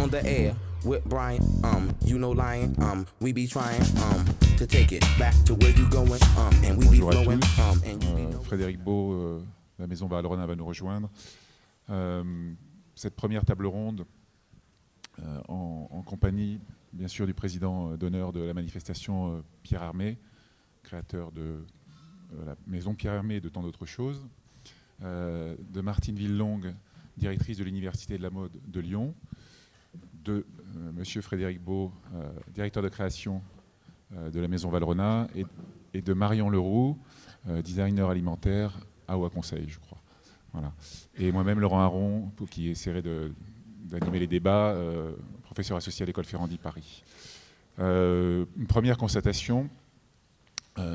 on the air with Brian, you know lying, we be trying, to take it back to where you going, and we be flowing, and you be knowing. Frédéric Beau, la Maison Valrhona va nous rejoindre. Cette première table ronde, en compagnie, bien sûr, du président d'honneur de la manifestation, Pierre Hermé, créateur de la Maison Pierre Hermé et de tant d'autres choses, de Martine Villelongue, directrice de l'Université de la mode de Lyon, de monsieur Frédéric Beau, directeur de création de la Maison Valrhona, et de Marion Leroux, designer alimentaire à Oua Conseil, je crois. Voilà. Et moi-même, Laurent Aron, qui essaierai d'animer les débats, professeur associé à l'École Ferrandi Paris. Une première constatation,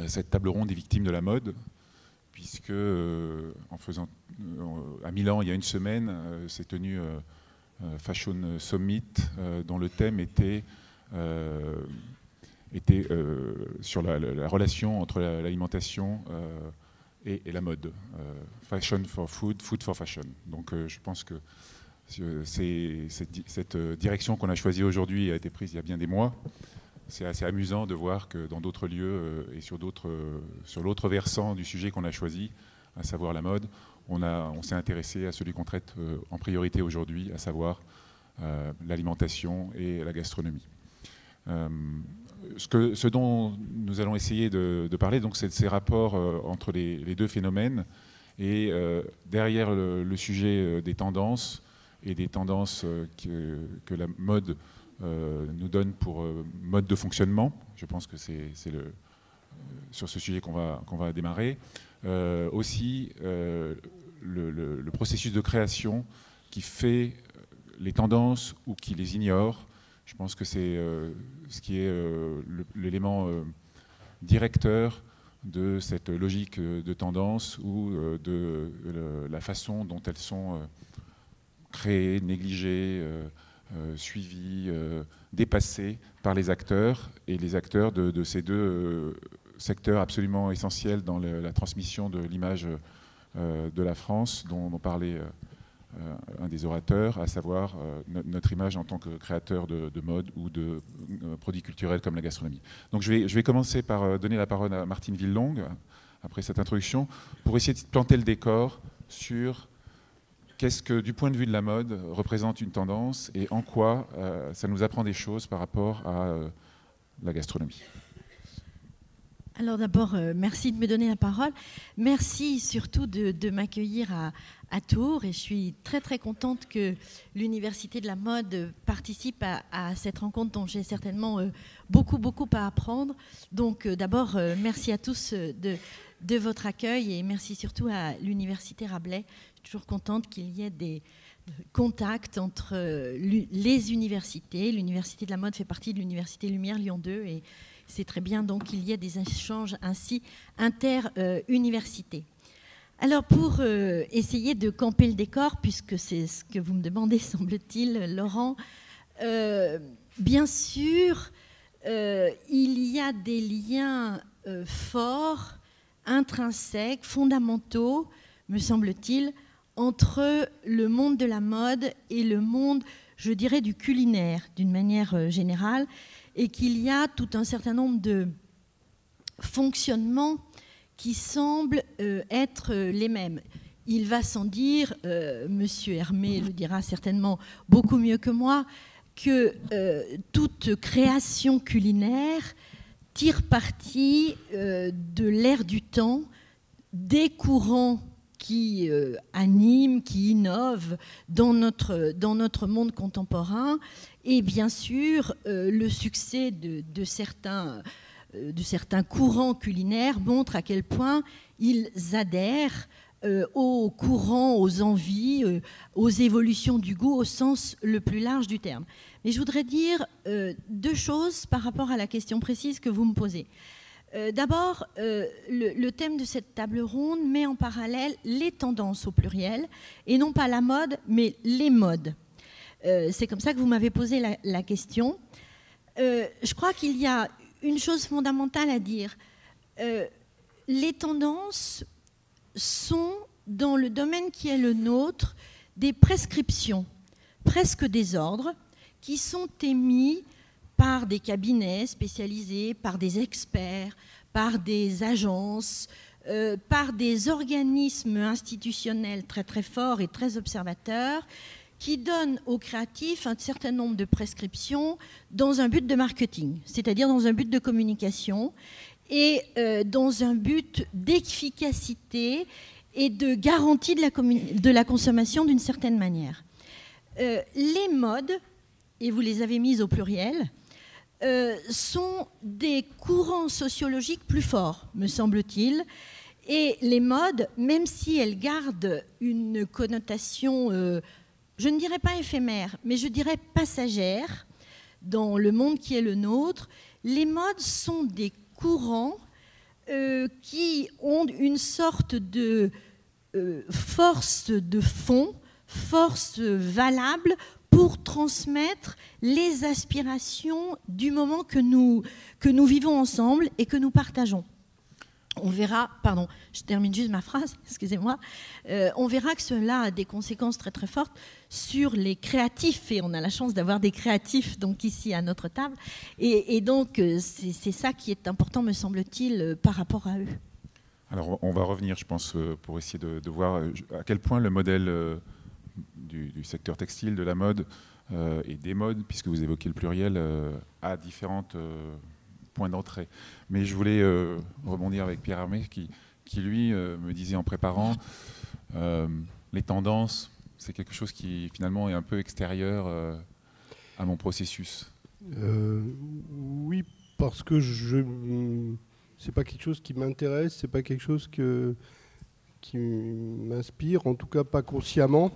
cette table ronde des victimes de la mode, puisque à Milan, il y a une semaine, s'est tenu Fashion Summit, dont le thème était sur la relation entre l'alimentation et la mode. Fashion for food, food for fashion. Donc je pense que cette direction qu'on a choisie aujourd'hui a été prise il y a bien des mois. C'est assez amusant de voir que dans d'autres lieux et sur l'autre versant du sujet qu'on a choisi, à savoir la mode, on s'est intéressé à celui qu'on traite en priorité aujourd'hui, à savoir l'alimentation et la gastronomie. Ce dont nous allons essayer de parler, donc, c'est de ces rapports entre les deux phénomènes, et derrière le sujet des tendances, et des tendances que la mode nous donne pour mode de fonctionnement. Je pense que c'est sur ce sujet qu'on va démarrer. Aussi, le processus de création qui fait les tendances ou qui les ignore. Je pense que c'est ce qui est l'élément directeur de cette logique de tendance ou de la façon dont elles sont créées, négligées, suivies, dépassées par les acteurs, et les acteurs de ces deux secteurs absolument essentiels dans la transmission de l'image de la France, dont parlait un des orateurs, à savoir notre image en tant que créateur de mode ou de produits culturels comme la gastronomie. Donc je vais commencer par donner la parole à Martine Villelongue, après cette introduction, pour essayer de planter le décor sur qu'est-ce que, du point de vue de la mode, représente une tendance et en quoi ça nous apprend des choses par rapport à la gastronomie. Alors d'abord, merci de me donner la parole. Merci surtout de m'accueillir à Tours, et je suis très très contente que l'Université de la mode participe à cette rencontre dont j'ai certainement beaucoup à apprendre. Donc d'abord, merci à tous de votre accueil, et merci surtout à l'Université Rabelais. Je suis toujours contente qu'il y ait des contacts entre les universités. L'Université de la mode fait partie de l'Université Lumière Lyon 2, et c'est très bien donc qu'il y ait des échanges ainsi inter-universités. Alors pour essayer de camper le décor, puisque c'est ce que vous me demandez, semble-t-il, Laurent, bien sûr, il y a des liens forts, intrinsèques, fondamentaux, me semble-t-il, entre le monde de la mode et le monde, je dirais, du culinaire, d'une manière générale, et qu'il y a tout un certain nombre de fonctionnements qui semblent être les mêmes. Il va sans dire, Monsieur Hermé le dira certainement beaucoup mieux que moi, que toute création culinaire tire parti de l'ère du temps, des courants qui animent, qui innovent dans notre monde contemporain, et bien sûr le succès de certains courants culinaires montre à quel point ils adhèrent aux courants, aux envies, aux évolutions du goût au sens le plus large du terme. Mais je voudrais dire deux choses par rapport à la question précise que vous me posez. D'abord, le thème de cette table ronde met en parallèle les tendances au pluriel, et non pas la mode, mais les modes. C'est comme ça que vous m'avez posé la question. Je crois qu'il y a une chose fondamentale à dire. Les tendances sont, dans le domaine qui est le nôtre, des prescriptions, presque des ordres, qui sont émis par des cabinets spécialisés, par des experts, par des agences, par des organismes institutionnels très très forts et très observateurs, qui donnent aux créatifs un certain nombre de prescriptions dans un but de marketing, c'est-à-dire dans un but de communication et dans un but d'efficacité et de garantie de la consommation d'une certaine manière. Les modes, et vous les avez mises au pluriel, sont des courants sociologiques plus forts, me semble-t-il. Et les modes, même si elles gardent une connotation, je ne dirais pas éphémère, mais je dirais passagère, dans le monde qui est le nôtre, les modes sont des courants qui ont une sorte de force de fond, force valable pour transmettre les aspirations du moment que nous vivons ensemble et que nous partageons. On verra, pardon, je termine juste ma phrase, excusez-moi, on verra que cela a des conséquences très très fortes sur les créatifs, et on a la chance d'avoir des créatifs donc ici à notre table, et donc c'est ça qui est important, me semble-t-il, par rapport à eux. Alors on va revenir, je pense, pour essayer de voir à quel point le modèle du secteur textile, de la mode et des modes, puisque vous évoquez le pluriel, a différentes points d'entrée. Mais je voulais rebondir avec Pierre Hermé qui lui, me disait en préparant, les tendances, c'est quelque chose qui finalement est un peu extérieur à mon processus. Oui, parce que c'est pas quelque chose qui m'intéresse, c'est pas quelque chose qui m'inspire, en tout cas pas consciemment.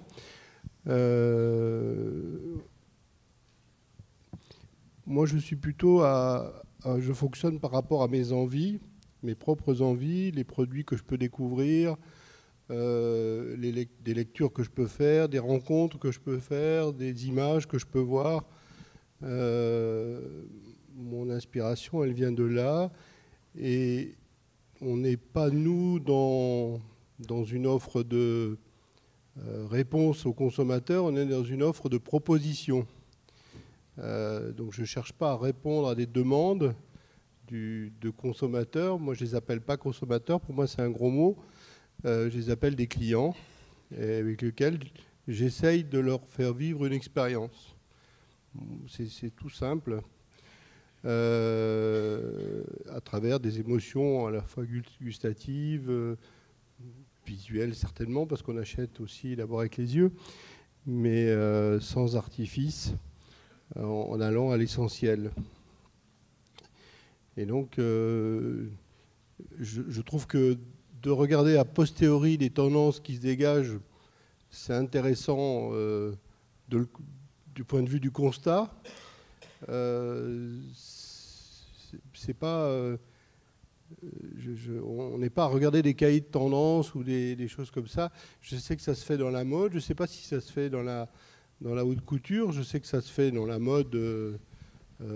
Moi, je suis plutôt je fonctionne par rapport à mes envies, mes propres envies, les produits que je peux découvrir, des lectures que je peux faire, des rencontres que je peux faire, des images que je peux voir. Mon inspiration, elle vient de là. Et on n'est pas, nous, dans une offre de réponse aux consommateurs, on est dans une offre de proposition. Donc je ne cherche pas à répondre à des demandes de consommateurs. Moi, je ne les appelle pas consommateurs, pour moi c'est un gros mot. Je les appelle des clients avec lesquels j'essaye de leur faire vivre une expérience. C'est tout simple. À travers des émotions à la fois gustatives, visuelles certainement, parce qu'on achète aussi d'abord avec les yeux, mais sans artifice, en allant à l'essentiel. Et donc, je trouve que de regarder a posteriori les tendances qui se dégagent, c'est intéressant du point de vue du constat. C'est pas, on n'est pas à regarder des cahiers de tendance ou des choses comme ça. Je sais que ça se fait dans la mode, je ne sais pas si ça se fait dans la haute couture, je sais que ça se fait dans la mode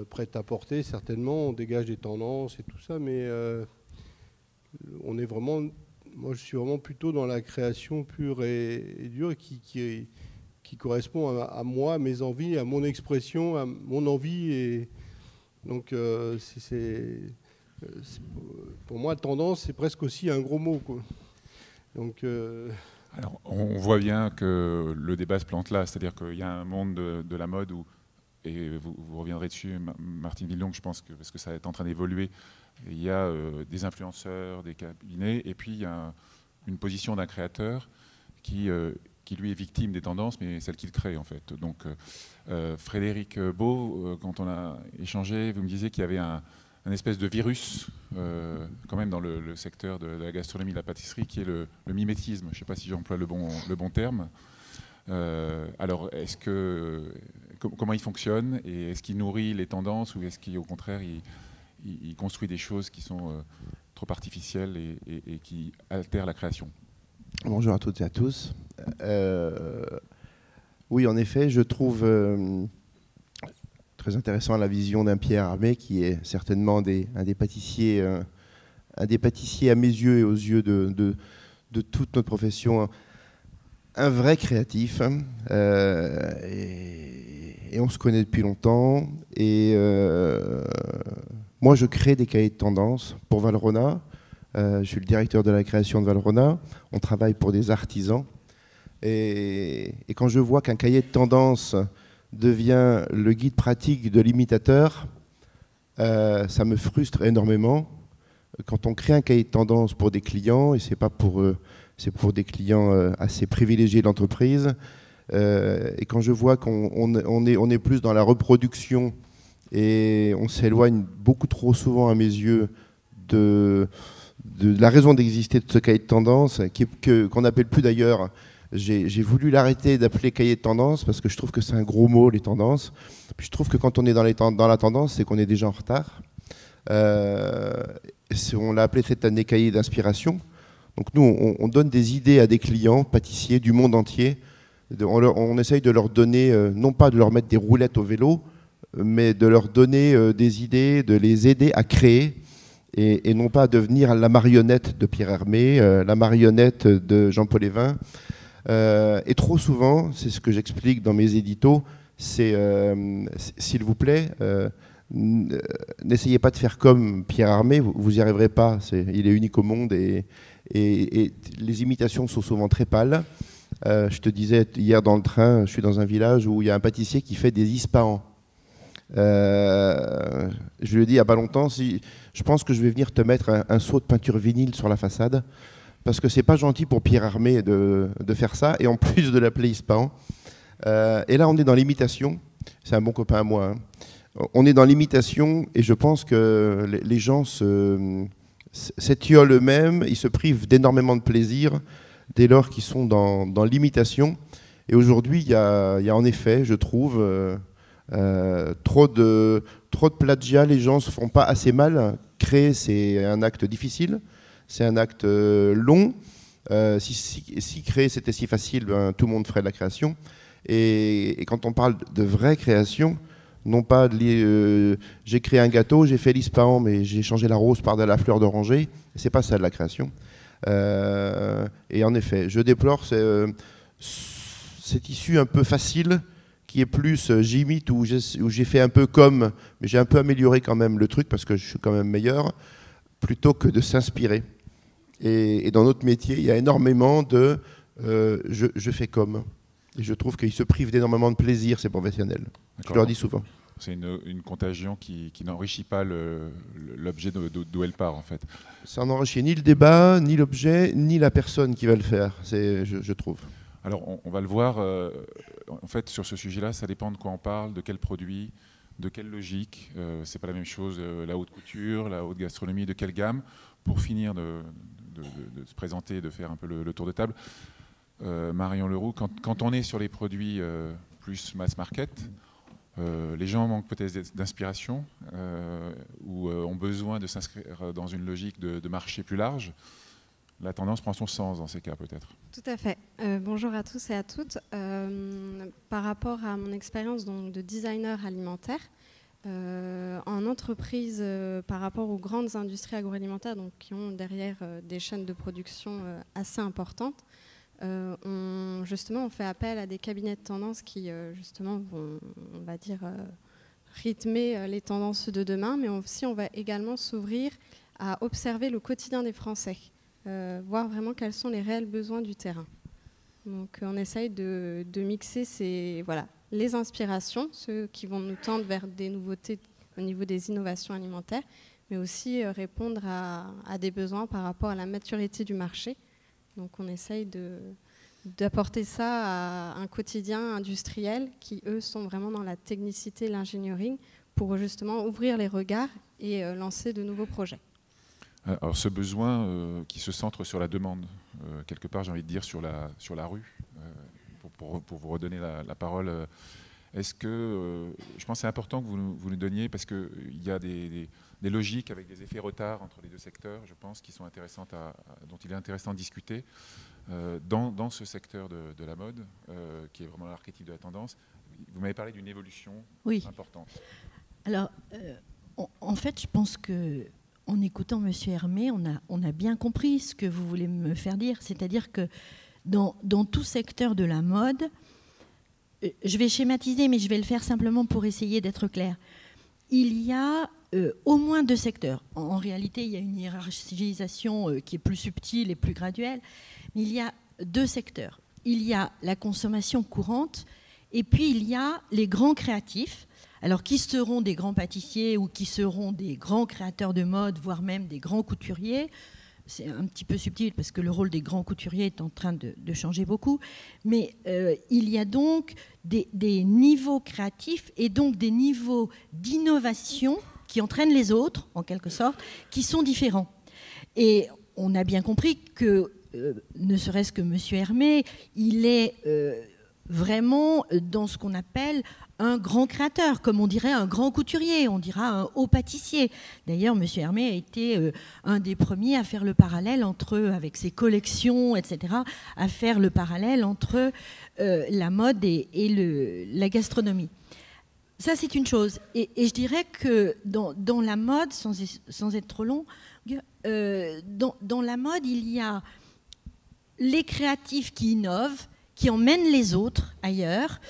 prêt-à-porter, certainement, on dégage des tendances et tout ça, mais on est vraiment, moi je suis vraiment plutôt dans la création pure et dure qui correspond à moi, à mes envies, à mon expression, à mon envie. Et donc, pour moi, tendance, c'est presque aussi un gros mot, quoi. Donc, alors, on voit bien que le débat se plante là, c'est-à-dire qu'il y a un monde de la mode où, et vous reviendrez dessus, Martine Villelongue, je pense, parce que ça est en train d'évoluer, il y a des influenceurs, des cabinets, et puis il y a une position d'un créateur qui lui est victime des tendances, mais celle qu'il crée en fait. Donc Frédéric Beau, quand on a échangé, vous me disiez qu'il y avait un espèce de virus quand même dans le secteur de la gastronomie, de la pâtisserie, qui est le mimétisme. Je ne sais pas si j'emploie le bon terme. Alors, comment il fonctionne et est-ce qu'il nourrit les tendances ou est-ce qu'au contraire il construit des choses qui sont trop artificielles et qui altèrent la création? Bonjour à toutes et à tous. Oui, en effet, je trouve très intéressant la vision d'un Pierre Hermé qui est certainement un des pâtissiers à mes yeux et aux yeux de toute notre profession un vrai créatif, et on se connaît depuis longtemps. Et moi, je crée des cahiers de tendance pour Valrhona. Je suis le directeur de la création de Valrhona. On travaille pour des artisans. Et quand je vois qu'un cahier de tendance devient le guide pratique de l'imitateur, ça me frustre énormément. Quand on crée un cahier de tendance pour des clients, et c'est pas pour c'est pour des clients assez privilégiés de l'entreprise, et quand je vois qu'on est plus dans la reproduction et on s'éloigne beaucoup trop souvent à mes yeux de la raison d'exister de ce cahier de tendance, qu'on n'appelle plus d'ailleurs, j'ai voulu l'arrêter d'appeler cahier de tendance parce que je trouve que c'est un gros mot, les tendances. Puis je trouve que quand on est dans la tendance, c'est qu'on est déjà en retard. On l'a appelé cette année cahier d'inspiration. Donc nous, on donne des idées à des clients, pâtissiers du monde entier. On essaye de leur donner, non pas de leur mettre des roulettes au vélo, mais de leur donner des idées, de les aider à créer, et non pas à devenir la marionnette de Pierre Hermé, la marionnette de Jean-Paul Évin. Et trop souvent, c'est ce que j'explique dans mes éditos, c'est s'il vous plaît, n'essayez pas de faire comme Pierre Hermé, vous n'y arriverez pas, il est unique au monde, et les imitations sont souvent très pâles. Je te disais hier dans le train, je suis dans un village où il y a un pâtissier qui fait des Ispahan. Je lui ai dit il n'y a pas longtemps, je pense que je vais venir te mettre un seau de peinture vinyle sur la façade, parce que c'est pas gentil pour Pierre Hermé de faire ça, et en plus de l'appeler Ispahan. Et là on est dans l'imitation, c'est un bon copain à moi, hein. On est dans l'imitation, et je pense que les gens s'étiolent eux-mêmes, ils se privent d'énormément de plaisir dès lors qu'ils sont dans l'imitation. Et aujourd'hui, il y a en effet, je trouve, trop de plagiat. Les gens ne se font pas assez mal. Créer, c'est un acte difficile, c'est un acte long. Si créer, c'était si facile, ben, tout le monde ferait de la création. Et quand on parle de vraie création, non pas j'ai créé un gâteau, j'ai fait l'Ispahan, mais j'ai changé la rose par de la fleur d'oranger. C'est pas ça de la création. Et en effet, je déplore cette issue un peu facile qui est plus j'imite, où j'ai fait un peu comme, mais j'ai un peu amélioré quand même le truc parce que je suis quand même meilleur, plutôt que de s'inspirer. Et dans notre métier, il y a énormément de je fais comme. Et je trouve qu'ils se privent d'énormément de plaisir, ces professionnels. Je leur dis souvent. C'est une contagion qui n'enrichit pas l'objet d'où elle part, en fait. Ça n'enrichit ni le débat, ni l'objet, ni la personne qui va le faire, je trouve. Alors, on va le voir, en fait, sur ce sujet-là, ça dépend de quoi on parle, de quel produit, de quelle logique. C'est pas la même chose, la haute couture, la haute gastronomie, de quelle gamme. Pour finir de se présenter, de faire un peu le tour de table, Marion Leroux, quand on est sur les produits plus mass market, les gens manquent peut-être d'inspiration ou ont besoin de s'inscrire dans une logique de marché plus large. La tendance prend son sens dans ces cas, peut-être. Tout à fait. Bonjour à tous et à toutes. Par rapport à mon expérience de designer alimentaire, en entreprise, par rapport aux grandes industries agroalimentaires, donc, qui ont derrière des chaînes de production assez importantes, on fait appel à des cabinets de tendance qui justement vont, on va dire, rythmer les tendances de demain, mais aussi on va également s'ouvrir à observer le quotidien des Français, voir vraiment quels sont les réels besoins du terrain. Donc on essaye de mixer les inspirations, ceux qui vont nous tendre vers des nouveautés au niveau des innovations alimentaires, mais aussi répondre à des besoins par rapport à la maturité du marché. Donc on essaye d'apporter ça à un quotidien industriel qui, eux, sont vraiment dans la technicité, l'ingénierie, pour justement ouvrir les regards et lancer de nouveaux projets. Alors ce besoin qui se centre sur la demande, quelque part j'ai envie de dire sur la rue, pour vous redonner la parole, est-ce que, je pense que c'est important que vous nous donniez, parce qu'il y a des logiques avec des effets retard entre les deux secteurs, je pense, qui sont intéressantes dont il est intéressant de discuter. Dans ce secteur de la mode, qui est vraiment l'archétype de la tendance, vous m'avez parlé d'une évolution importante. Alors, en fait, je pense qu'en écoutant M. Hermé, on a bien compris ce que vous voulez me faire dire, c'est-à-dire que dans tout secteur de la mode, je vais schématiser, mais je vais le faire simplement pour essayer d'être clair. Il y a au moins 2 secteurs. En réalité, il y a une hiérarchisation qui est plus subtile et plus graduelle, mais il y a 2 secteurs. Il y a la consommation courante, et puis il y a les grands créatifs, alors qui seront des grands pâtissiers ou qui seront des grands créateurs de mode, voire même des grands couturiers. C'est un petit peu subtil parce que le rôle des grands couturiers est en train de changer beaucoup. Mais il y a donc des niveaux créatifs et donc des niveaux d'innovation qui entraînent les autres, en quelque sorte, qui sont différents. Et on a bien compris que, ne serait-ce que M. Hermé, il est vraiment dans ce qu'on appelle un grand créateur, comme on dirait un grand couturier, on dira un haut pâtissier. D'ailleurs, M. Hermé a été un des premiers à faire le parallèle entre, avec ses collections, etc., à faire le parallèle entre la mode et la gastronomie. Ça, c'est une chose. Et je dirais que dans la mode, sans être trop long, dans la mode, il y a les créatifs qui innovent, qui emmènent les autres ailleurs,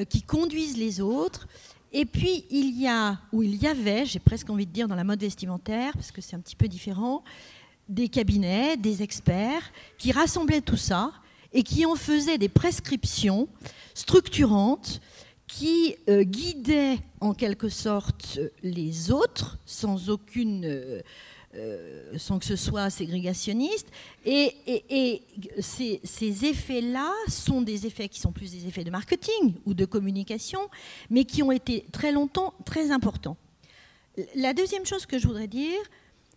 qui conduisent les autres. Et puis, il y avait, j'ai presque envie de dire dans la mode vestimentaire, parce que c'est un petit peu différent, des cabinets, des experts qui rassemblaient tout ça et qui en faisaient des prescriptions structurantes qui guidaient en quelque sorte les autres sans que ce soit ségrégationniste. Et ces effets-là sont des effets qui sont plus des effets de marketing ou de communication, mais qui ont été très longtemps très importants. La deuxième chose que je voudrais dire,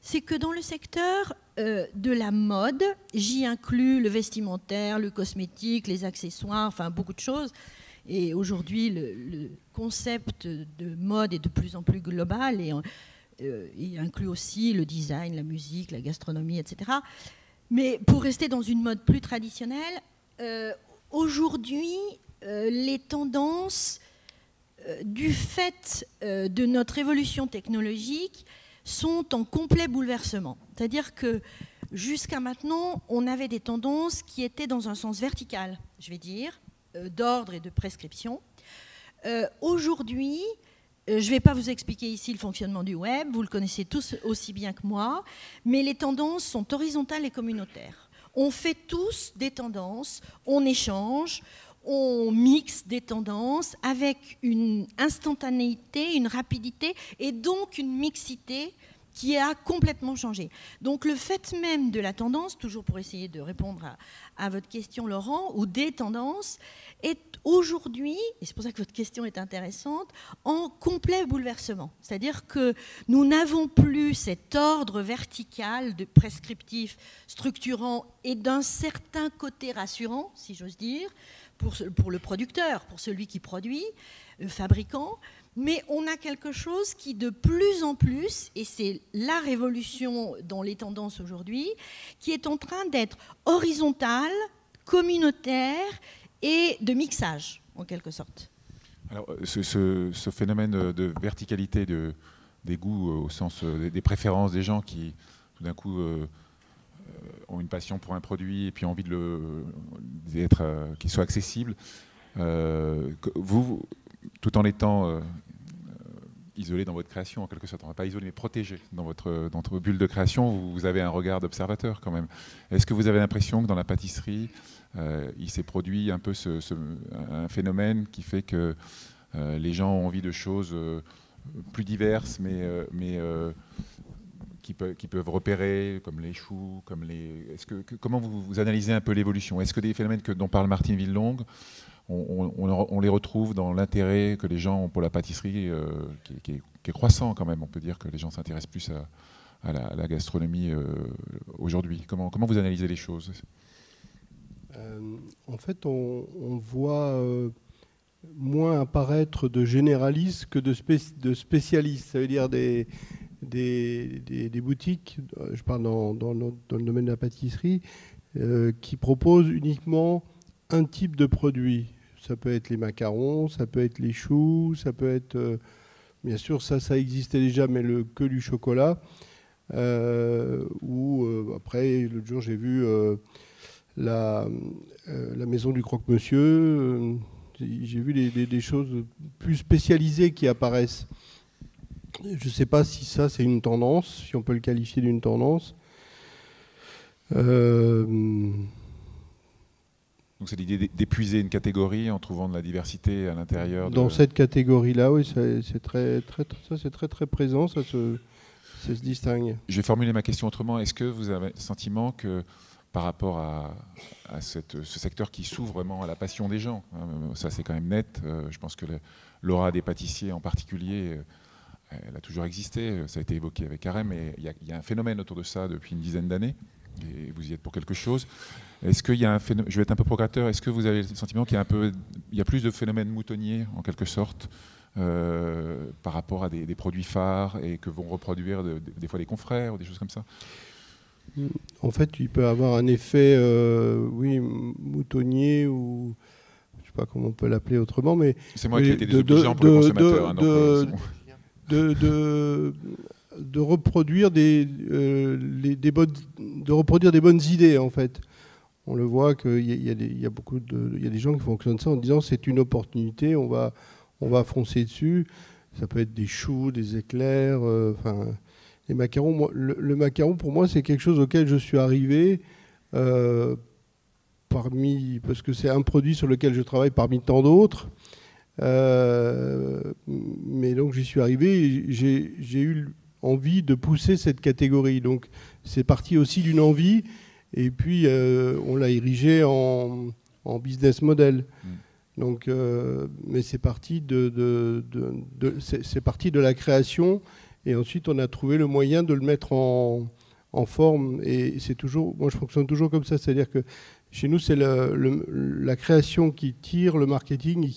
c'est que dans le secteur de la mode, j'y inclus le vestimentaire, le cosmétique, les accessoires, enfin beaucoup de choses. Et aujourd'hui, le concept de mode est de plus en plus global et il inclut aussi le design, la musique, la gastronomie, etc. Mais pour rester dans une mode plus traditionnelle, aujourd'hui, les tendances, du fait de notre évolution technologique, sont en complet bouleversement. C'est-à-dire que jusqu'à maintenant, on avait des tendances qui étaient dans un sens vertical, je vais dire, d'ordre et de prescription. Aujourd'hui, je ne vais pas vous expliquer ici le fonctionnement du web, vous le connaissez tous aussi bien que moi, mais les tendances sont horizontales et communautaires. On fait tous des tendances, on échange, on mixe des tendances avec une instantanéité, une rapidité et donc une mixité qui a complètement changé. Donc le fait même de la tendance, toujours pour essayer de répondre à votre question Laurent, ou des tendances, est aujourd'hui, et c'est pour ça que votre question est intéressante, en complet bouleversement. C'est-à-dire que nous n'avons plus cet ordre vertical de prescriptif, structurant et d'un certain côté rassurant, si j'ose dire, pour le producteur, pour celui qui produit, le fabricant, mais on a quelque chose qui de plus en plus, et c'est la révolution dans les tendances aujourd'hui, qui est en train d'être horizontale, communautaire et de mixage, en quelque sorte. Alors, ce phénomène de verticalité des goûts, au sens des préférences des gens qui, tout d'un coup, ont une passion pour un produit et puis ont envie qu'il soit accessible, vous, tout en étant isolé dans votre création, en quelque sorte, on ne va pas isoler, mais protégé dans votre bulle de création, vous avez un regard d'observateur quand même. Est-ce que vous avez l'impression que dans la pâtisserie, il s'est produit un peu un phénomène qui fait que les gens ont envie de choses plus diverses, mais qui peuvent repérer, comme les choux, comme les... Comment vous analysez un peu l'évolution? Est-ce que des phénomènes dont parle Martine Villelongue, on les retrouve dans l'intérêt que les gens ont pour la pâtisserie, qui est croissant quand même? On peut dire que les gens s'intéressent plus à la gastronomie aujourd'hui. Comment vous analysez les choses? En fait, on voit moins apparaître de généralistes que de spécialistes. Ça veut dire des boutiques, je parle dans le domaine de la pâtisserie, qui proposent uniquement un type de produit. Ça peut être les macarons, ça peut être les choux, ça peut être... bien sûr, ça existait déjà, mais que du chocolat. Après, l'autre jour, j'ai vu la maison du croque-monsieur. J'ai vu des choses plus spécialisées qui apparaissent. Je ne sais pas si ça, c'est une tendance, si on peut le qualifier d'une tendance. Donc c'est l'idée d'épuiser une catégorie en trouvant de la diversité à l'intérieur. Dans cette catégorie-là, oui, c'est très présent, ça se distingue. Je vais formuler ma question autrement. Est-ce que vous avez le sentiment que par rapport à ce secteur qui s'ouvre vraiment à la passion des gens, hein, ça c'est quand même net, je pense que l'aura des pâtissiers en particulier, elle a toujours existé, ça a été évoqué avec Carême, mais il y a un phénomène autour de ça depuis une dizaine d'années, et vous y êtes pour quelque chose. Est-ce qu'il y a un phénomène, je vais être un peu provocateur, est-ce que vous avez le sentiment qu'il y a plus de phénomènes moutonniers, en quelque sorte, par rapport à des produits phares, et que vont reproduire des fois des confrères, ou des choses comme ça? En fait, il peut avoir un effet, oui, moutonnier, ou je ne sais pas comment on peut l'appeler autrement, mais... C'est moi qui ai été désobligeant pour le consommateur. De reproduire des bonnes idées, en fait. On le voit qu'il y a des gens qui fonctionnent ça en disant c'est une opportunité, on va foncer dessus. Ça peut être des choux, des éclairs, les macarons. Le macaron, pour moi, c'est quelque chose auquel je suis arrivé parce que c'est un produit sur lequel je travaille parmi tant d'autres. Mais donc j'y suis arrivé et j'ai eu envie de pousser cette catégorie. Donc c'est parti aussi d'une envie et puis on l'a érigé en business model. Donc, mais c'est parti c'est parti de la création et ensuite on a trouvé le moyen de le mettre en forme et c'est toujours, moi je fonctionne toujours comme ça, c'est-à-dire que chez nous c'est la création qui tire le marketing et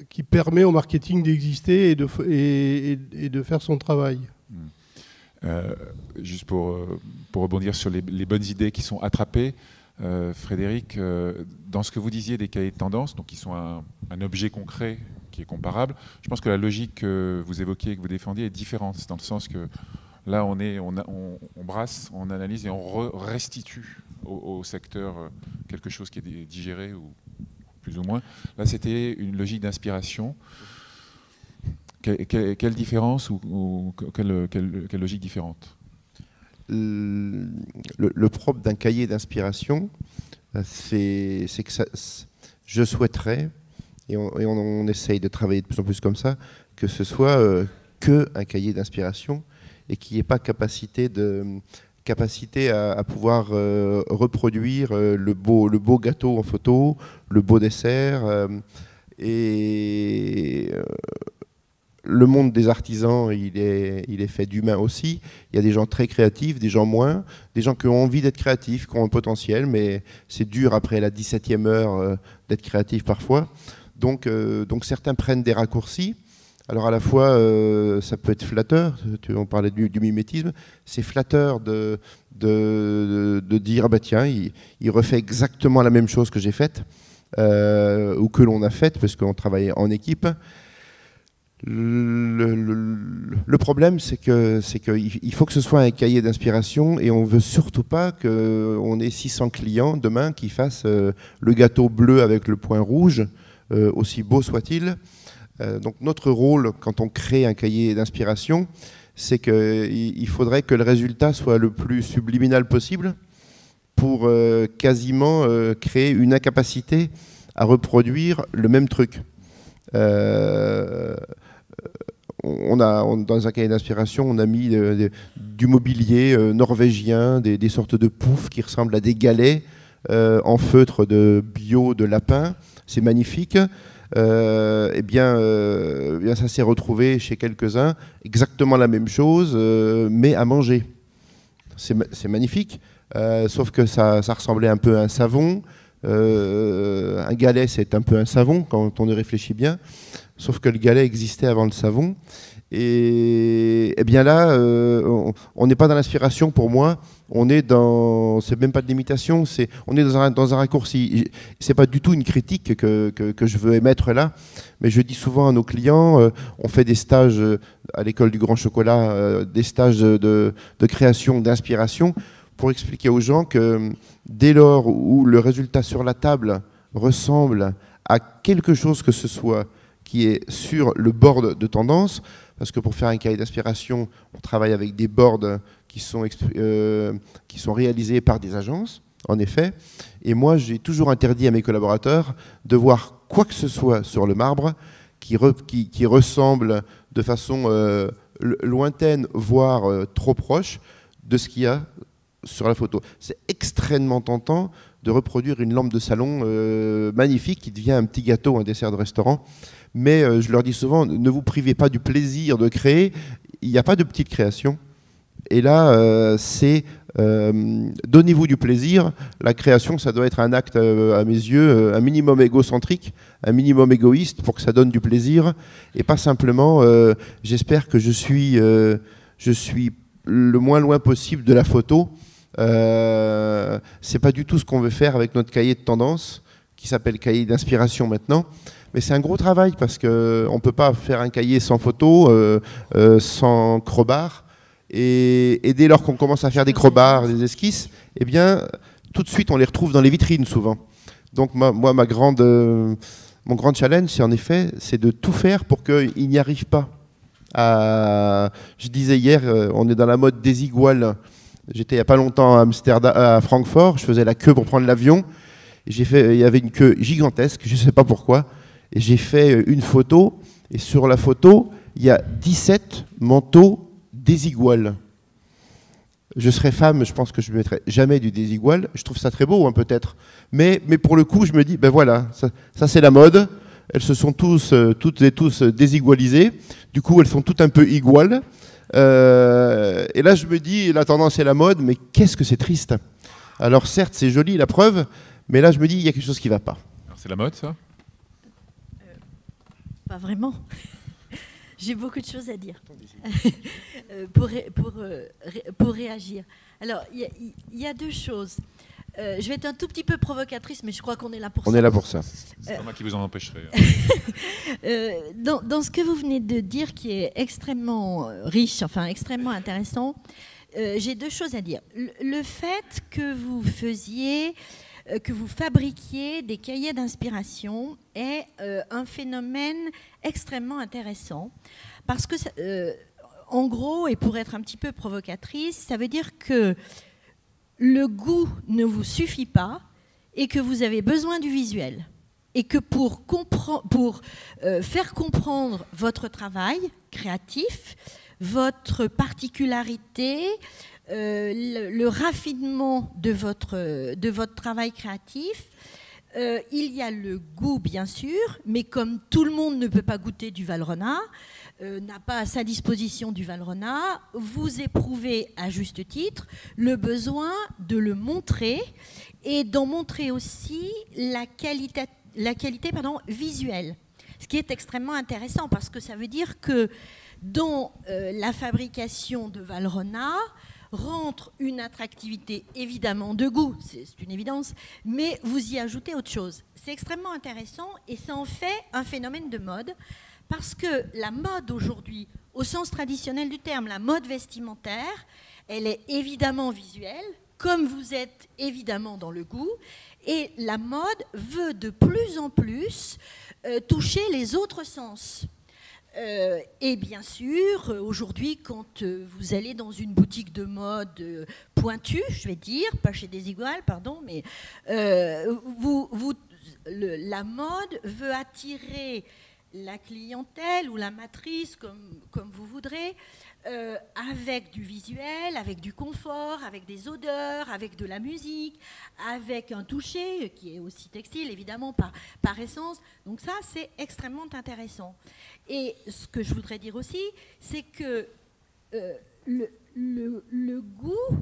qui permet au marketing d'exister et de faire son travail. Juste pour rebondir sur les bonnes idées qui sont attrapées, Frédéric, dans ce que vous disiez des cahiers de tendance, donc qui sont un objet concret qui est comparable, je pense que la logique que vous évoquiez, que vous défendiez est différente, c'est dans le sens que là on brasse, on analyse et on restitue au secteur quelque chose qui est digéré ou plus ou moins. Là c'était une logique d'inspiration. Quelle différence ou quelle logique différente? Le propre d'un cahier d'inspiration, c'est que je souhaiterais, et on essaye de travailler de plus en plus comme ça, que ce soit qu'un cahier d'inspiration et qu'il n'y ait pas capacité à pouvoir reproduire le beau gâteau en photo, le beau dessert. Le monde des artisans, il est fait d'humains aussi. Il y a des gens très créatifs, des gens moins, des gens qui ont envie d'être créatifs, qui ont un potentiel, mais c'est dur après la 17e heure d'être créatif parfois. Donc certains prennent des raccourcis. Alors à la fois, ça peut être flatteur, on parlait du mimétisme, c'est flatteur de dire, ah bah tiens, il refait exactement la même chose que j'ai faite, ou que l'on a faite, parce qu'on travaille en équipe. Le problème, c'est qu'il faut que ce soit un cahier d'inspiration et on ne veut surtout pas qu'on ait 600 clients demain qui fassent le gâteau bleu avec le point rouge, aussi beau soit-il. Donc notre rôle, quand on crée un cahier d'inspiration, c'est qu'il faudrait que le résultat soit le plus subliminal possible pour quasiment créer une incapacité à reproduire le même truc. Dans un cahier d'inspiration, on a mis du mobilier norvégien, des sortes de poufs qui ressemblent à des galets en feutre de bio de lapin. C'est magnifique. Eh bien, ça s'est retrouvé chez quelques-uns, exactement la même chose, mais à manger. C'est magnifique, sauf que ça ressemblait un peu à un savon. Un galet, c'est un peu un savon quand on y réfléchit bien. Sauf que le galet existait avant le savon. Et bien là, on n'est pas dans l'inspiration pour moi. On est dans, c'est même pas de l'imitation, on est dans un raccourci. C'est pas du tout une critique que je veux émettre là, mais je dis souvent à nos clients, on fait des stages à l'école du Grand Chocolat, des stages de création, d'inspiration. pour expliquer aux gens que dès lors où le résultat sur la table ressemble à quelque chose que ce soit qui est sur le board de tendance, parce que pour faire un cahier d'inspiration, on travaille avec des boards qui sont réalisés par des agences, en effet. Et moi, j'ai toujours interdit à mes collaborateurs de voir quoi que ce soit sur le marbre qui ressemble de façon lointaine, voire trop proche de ce qu'il y a sur la photo. C'est extrêmement tentant de reproduire une lampe de salon magnifique qui devient un petit gâteau, un dessert de restaurant. Mais je leur dis souvent, ne vous privez pas du plaisir de créer. Il n'y a pas de petite création. Et là, donnez-vous du plaisir. La création, ça doit être un acte, à mes yeux, un minimum égocentrique, un minimum égoïste pour que ça donne du plaisir. Et pas simplement, j'espère que je suis le moins loin possible de la photo. C'est pas du tout ce qu'on veut faire avec notre cahier de tendance, qui s'appelle cahier d'inspiration maintenant. Mais c'est un gros travail parce qu'on ne peut pas faire un cahier sans photo, sans crowbar. Et dès lors qu'on commence à faire des crowbars, des esquisses, eh bien, tout de suite, on les retrouve dans les vitrines souvent. Donc moi, mon grand challenge, c'est en effet, c'est de tout faire pour qu'il n'y arrive pas. Je disais hier, on est dans la mode des iguales. J'étais il n'y a pas longtemps à Francfort, je faisais la queue pour prendre l'avion. Il y avait une queue gigantesque, je ne sais pas pourquoi. Et j'ai fait une photo, et sur la photo, il y a 17 manteaux désiguales. Je serais femme, je pense que je ne mettrais jamais du désigual. Je trouve ça très beau, hein, peut-être. Mais pour le coup, je me dis, ben voilà, ça c'est la mode. Elles se sont toutes et tous désigualisées. Du coup, elles sont toutes un peu iguales. Et là, je me dis, la tendance est la mode, mais qu'est-ce que c'est triste. Alors certes, c'est joli, la preuve, mais là, je me dis, il y a quelque chose qui ne va pas. Alors, c'est la mode, ça ? Pas vraiment. J'ai beaucoup de choses à dire pour réagir. Alors, il y a deux choses. Je vais être un tout petit peu provocatrice, mais je crois qu'on est là pour ça. On est là pour ça. C'est pas moi qui vous en empêcherai. Dans ce que vous venez de dire, qui est extrêmement riche, enfin extrêmement intéressant, j'ai deux choses à dire. Le fait que vous fabriquiez des cahiers d'inspiration est un phénomène extrêmement intéressant parce que, en gros, et pour être un petit peu provocatrice, ça veut dire que le goût ne vous suffit pas et que vous avez besoin du visuel. Et que pour faire comprendre votre travail créatif, votre particularité, le raffinement de votre travail créatif, il y a le goût, bien sûr, mais comme tout le monde ne peut pas goûter du Valrhona, n'a pas à sa disposition du Valrhona, vous éprouvez à juste titre le besoin de le montrer et d'en montrer aussi la qualité visuelle. Ce qui est extrêmement intéressant parce que ça veut dire que dans la fabrication de Valrhona rentre une attractivité évidemment de goût, c'est une évidence, mais vous y ajoutez autre chose. C'est extrêmement intéressant et ça en fait un phénomène de mode parce que la mode aujourd'hui, au sens traditionnel du terme, la mode vestimentaire, elle est évidemment visuelle, comme vous êtes évidemment dans le goût, et la mode veut de plus en plus toucher les autres sens. Et bien sûr, aujourd'hui, quand vous allez dans une boutique de mode pointue, je vais dire, pas chez Desigual, pardon, mais la mode veut attirer la clientèle ou la matrice, comme vous voudrez, avec du visuel, avec du confort, avec des odeurs, avec de la musique, avec un toucher qui est aussi textile, évidemment, par essence. Donc ça, c'est extrêmement intéressant. Et ce que je voudrais dire aussi, c'est que le goût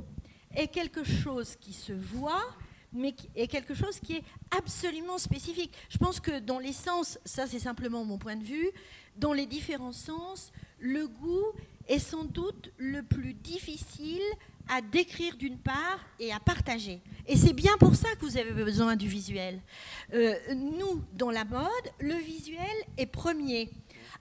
est quelque chose qui se voit, mais qui est quelque chose qui est absolument spécifique. Je pense que dans les sens, ça c'est simplement mon point de vue, dans les différents sens, le goût est sans doute le plus difficile à décrire d'une part et à partager. Et c'est bien pour ça que vous avez besoin du visuel. Nous, dans la mode, le visuel est premier.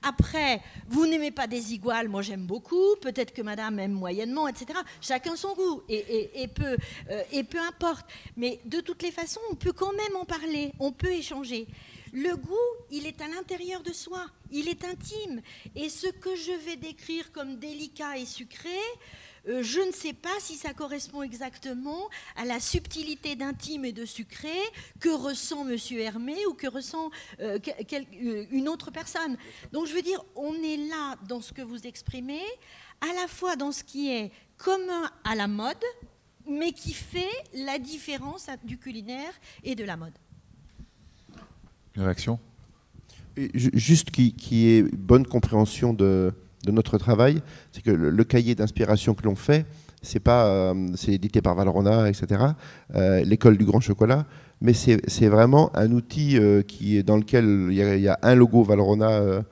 Après, vous n'aimez pas des iguales, moi j'aime beaucoup, peut-être que madame aime moyennement, etc. Chacun son goût, et peu importe. Mais de toutes les façons, on peut quand même en parler, on peut échanger. Le goût, il est à l'intérieur de soi, il est intime. Et ce que je vais décrire comme délicat et sucré, je ne sais pas si ça correspond exactement à la subtilité d'intime et de sucré que ressent M. Hermé ou que ressent une autre personne. Donc je veux dire, on est là dans ce que vous exprimez, à la fois dans ce qui est commun à la mode, mais qui fait la différence du culinaire et de la mode. Une réaction ? Juste qu'il y ait bonne compréhension de notre travail, c'est que le cahier d'inspiration que l'on fait, c'est édité par Valrhona, etc., l'école du grand chocolat, mais c'est vraiment un outil dans lequel il y a un logo Valrhona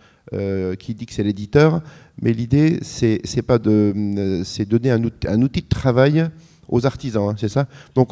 qui dit que c'est l'éditeur, mais l'idée, c'est donner un outil de travail aux artisans, hein, c'est ça. Donc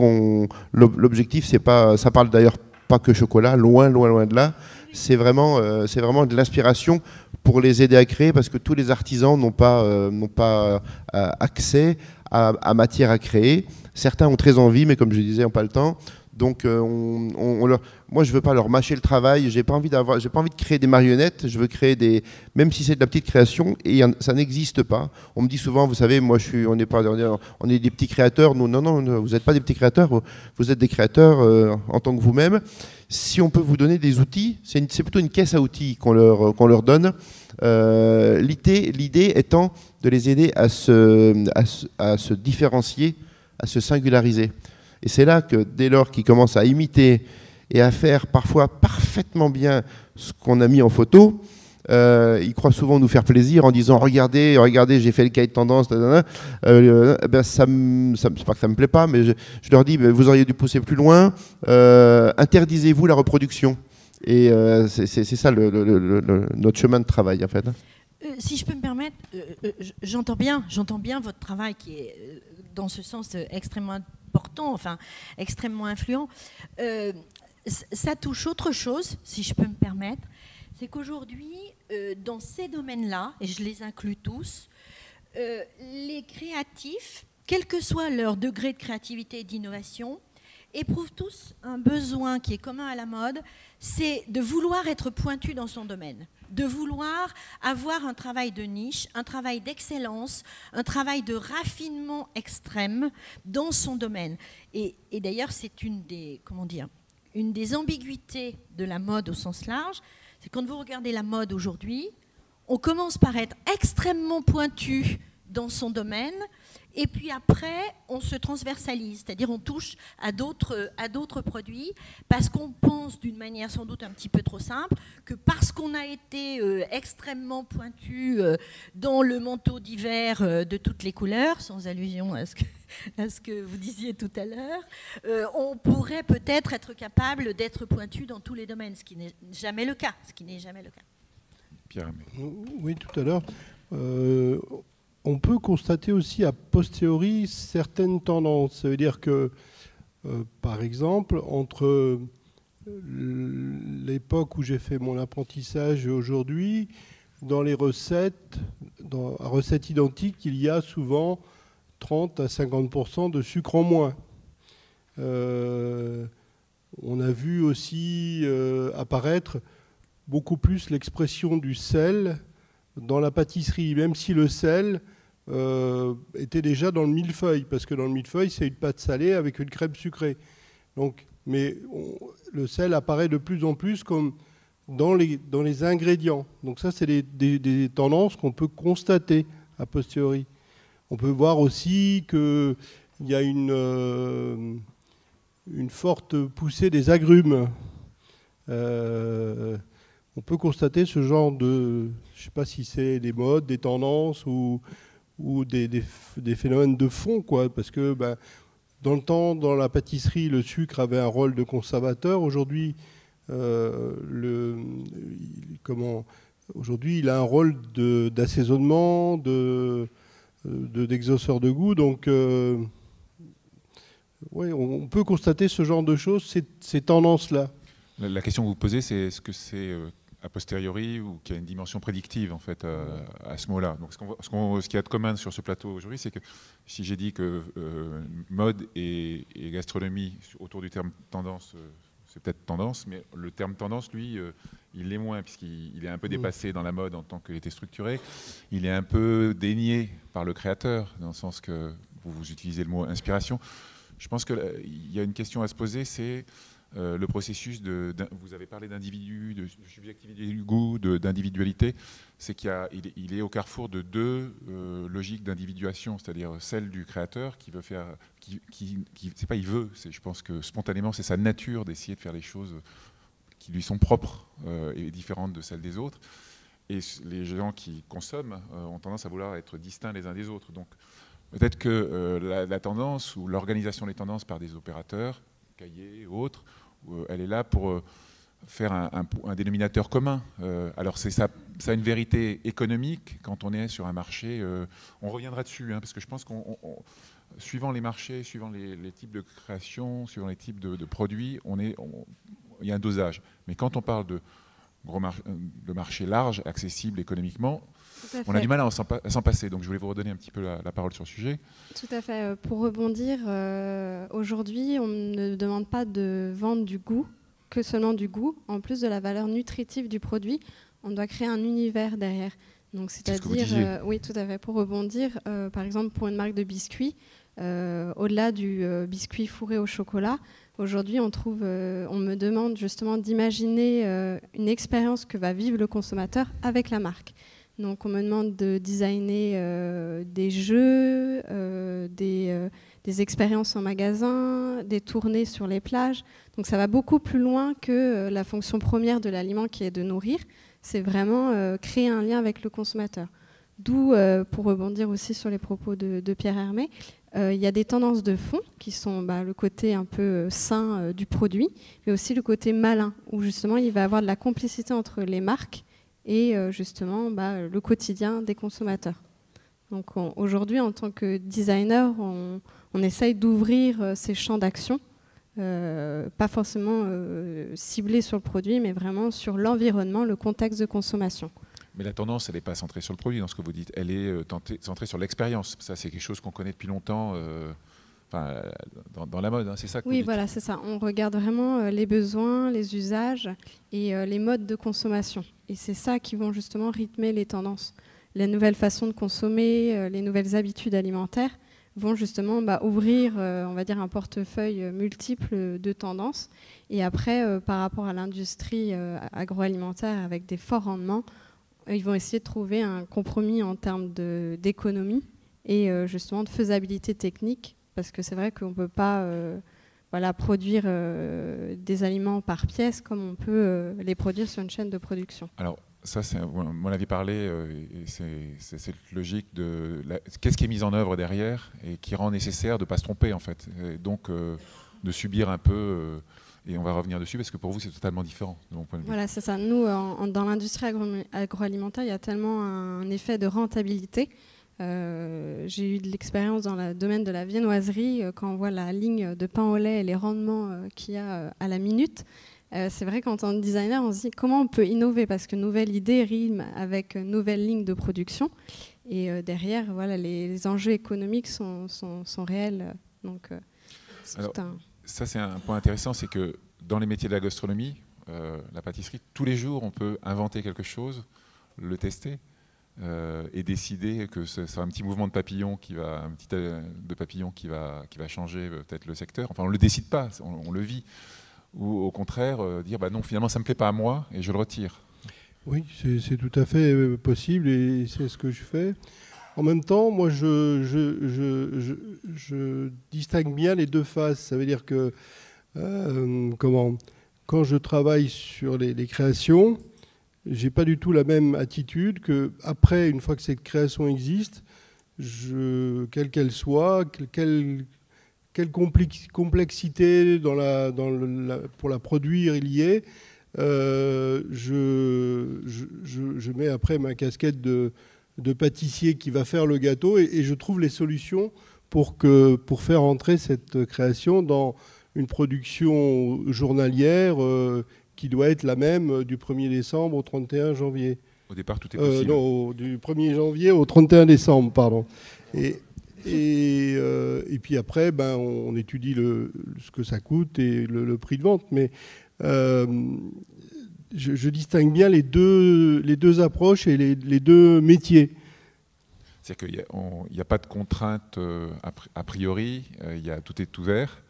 l'objectif, c'est pas, ça parle d'ailleurs pas que chocolat, loin de là. C'est vraiment de l'inspiration pour les aider à créer, parce que tous les artisans n'ont pas accès à matière à créer. Certains ont très envie, mais comme je disais, n'ont pas le temps. Donc, moi, je veux pas leur mâcher le travail. J'ai pas envie de créer des marionnettes. Je veux créer même si c'est de la petite création, et ça n'existe pas. On me dit souvent, vous savez, moi, on est des petits créateurs. Nous, non, vous n'êtes pas des petits créateurs. Vous êtes des créateurs en tant que vous-même. Si on peut vous donner des outils, c'est plutôt une caisse à outils qu'on leur donne. L'idée étant de les aider à se différencier, à se singulariser. Et c'est là que dès lors qu'ils commencent à imiter et à faire parfois parfaitement bien ce qu'on a mis en photo, ils croient souvent nous faire plaisir en disant regardez, j'ai fait le cahier de tendance, c'est pas que ça me plaît pas, mais je leur dis vous auriez dû pousser plus loin, interdisez-vous la reproduction. Et c'est ça notre chemin de travail en fait. Si je peux me permettre, j'entends bien votre travail qui est dans ce sens extrêmement important, enfin extrêmement influent. Ça touche autre chose, si je peux me permettre, c'est qu'aujourd'hui, dans ces domaines-là, et je les inclus tous, les créatifs, quel que soit leur degré de créativité et d'innovation, éprouvent tous un besoin qui est commun à la mode, c'est de vouloir être pointu dans son domaine, de vouloir avoir un travail de niche, un travail d'excellence, un travail de raffinement extrême dans son domaine. Et d'ailleurs, c'est une des ambiguïtés de la mode au sens large, c'est quand vous regardez la mode aujourd'hui, on commence par être extrêmement pointu dans son domaine, et puis après, on se transversalise, c'est-à-dire on touche à d'autres produits, parce qu'on pense d'une manière sans doute un petit peu trop simple, que parce qu'on a été extrêmement pointu dans le manteau d'hiver de toutes les couleurs, sans allusion à ce que vous disiez tout à l'heure, on pourrait peut-être être capable d'être pointu dans tous les domaines, ce qui n'est jamais le cas. Pierre. Oui, tout à l'heure. On peut constater aussi a posteriori certaines tendances. Ça veut dire que, par exemple, entre l'époque où j'ai fait mon apprentissage et aujourd'hui, dans les recettes, à recettes identiques, il y a souvent 30 à 50% de sucre en moins. On a vu aussi apparaître beaucoup plus l'expression du sel dans la pâtisserie, même si le sel était déjà dans le millefeuille, parce que dans le millefeuille, c'est une pâte salée avec une crème sucrée. Donc, le sel apparaît de plus en plus comme dans les ingrédients. Donc ça, c'est des tendances qu'on peut constater a posteriori. On peut voir aussi qu'il y a une forte poussée des agrumes. On peut constater ce genre de... Je ne sais pas si c'est des modes, des tendances ou des phénomènes de fond, quoi, parce que dans le temps, dans la pâtisserie, le sucre avait un rôle de conservateur. Aujourd'hui, aujourd'hui, il a un rôle d'assaisonnement, d'exauceur de goût. Donc, ouais, on peut constater ce genre de choses, ces tendances-là. La question que vous posez, c'est est-ce que c'est a posteriori ou qui a une dimension prédictive en fait à ce mot-là. Donc ce qu'il y a de commun sur ce plateau aujourd'hui, c'est que si j'ai dit que mode et gastronomie autour du terme tendance, c'est peut-être tendance, mais le terme tendance, lui, il l'est moins puisqu'il est un peu dépassé dans la mode en tant qu'il était structuré. Il est un peu dénié par le créateur dans le sens que vous utilisez le mot inspiration. Je pense qu'il y a une question à se poser, c'est le processus vous avez parlé d'individu, de subjectivité du goût, d'individualité, c'est qu'il est au carrefour de deux logiques d'individuation, c'est-à-dire celle du créateur qui veut faire, c'est pas il veut, je pense que spontanément c'est sa nature d'essayer de faire les choses qui lui sont propres et différentes de celles des autres, et les gens qui consomment ont tendance à vouloir être distincts les uns des autres. Donc peut-être que la tendance ou l'organisation des tendances par des opérateurs, Cahiers ou autres, elle est là pour faire un dénominateur commun. Alors ça a une vérité économique quand on est sur un marché. On reviendra dessus, parce que je pense suivant les marchés, suivant les types de création, suivant les types de produits, il y a un dosage. Mais quand on parle de marché large, accessible économiquement, on a du mal à s'en passer. Donc je voulais vous redonner un petit peu la parole sur le sujet. Tout à fait. Pour rebondir, aujourd'hui, on ne demande pas de vendre du goût, que seulement du goût. En plus de la valeur nutritive du produit, on doit créer un univers derrière. Donc, c'est-à-dire, oui, tout à fait. Pour rebondir, par exemple, pour une marque de biscuits, au-delà du biscuit fourré au chocolat, aujourd'hui, on me demande justement d'imaginer une expérience que va vivre le consommateur avec la marque. Donc on me demande de designer des jeux, des expériences en magasin, des tournées sur les plages. Donc ça va beaucoup plus loin que la fonction première de l'aliment qui est de nourrir. C'est vraiment créer un lien avec le consommateur. D'où, pour rebondir aussi sur les propos de Pierre Hermé, il y a des tendances de fond qui sont le côté un peu sain du produit, mais aussi le côté malin, où justement il va y avoir de la complicité entre les marques et justement le quotidien des consommateurs. Donc aujourd'hui, en tant que designer, on essaye d'ouvrir ces champs d'action, pas forcément ciblés sur le produit, mais vraiment sur l'environnement, le contexte de consommation. Mais la tendance, elle n'est pas centrée sur le produit dans ce que vous dites, elle est centrée sur l'expérience. Ça, c'est quelque chose qu'on connaît depuis longtemps dans la mode, c'est ça que vous dites. Voilà, c'est ça. On regarde vraiment les besoins, les usages et les modes de consommation. Et c'est ça qui vont justement rythmer les tendances. Les nouvelles façons de consommer, les nouvelles habitudes alimentaires vont justement ouvrir, on va dire, un portefeuille multiple de tendances. Et après, par rapport à l'industrie agroalimentaire avec des forts rendements, ils vont essayer de trouver un compromis en termes d'économie et justement de faisabilité technique, parce que c'est vrai qu'on ne peut pas produire des aliments par pièce comme on peut les produire sur une chaîne de production. Alors ça, on avait parlé, et c'est cette logique de qu'est-ce qui est mis en œuvre derrière et qui rend nécessaire de ne pas se tromper en fait, et donc de subir un peu... Et on va revenir dessus parce que pour vous, c'est totalement différent de mon point de vue. Voilà, c'est ça. Nous, dans l'industrie agroalimentaire, il y a tellement un effet de rentabilité. J'ai eu de l'expérience dans le domaine de la viennoiserie. Quand on voit la ligne de pain au lait et les rendements qu'il y a à la minute, c'est vrai qu'en tant que designer, on se dit comment on peut innover parce que nouvelle idée rime avec nouvelle ligne de production. Et derrière, les enjeux économiques sont réels. Donc, c'est tout un... Ça, c'est un point intéressant, c'est que dans les métiers de la gastronomie, la pâtisserie, tous les jours, on peut inventer quelque chose, le tester et décider que c'est un petit mouvement de papillon qui va changer peut-être le secteur. Enfin, on ne le décide pas, on le vit. Ou au contraire, dire non, finalement, ça ne me plaît pas à moi et je le retire. Oui, c'est tout à fait possible et c'est ce que je fais. En même temps, moi, je distingue bien les deux phases. Ça veut dire que quand je travaille sur les créations, j'ai pas du tout la même attitude qu'après, une fois que cette création existe, quelle qu'elle soit, quelle complexité pour la produire il y est, je mets après ma casquette de pâtissier qui va faire le gâteau et je trouve les solutions pour faire entrer cette création dans une production journalière qui doit être la même du 1er décembre au 31 janvier. Au départ, tout est possible. Non, du 1er janvier au 31 décembre, pardon. Et puis après, on étudie ce que ça coûte et le prix de vente. Mais je distingue bien les deux approches et les deux métiers. C'est-à-dire qu'il n'y a pas de contrainte a priori, tout est ouvert.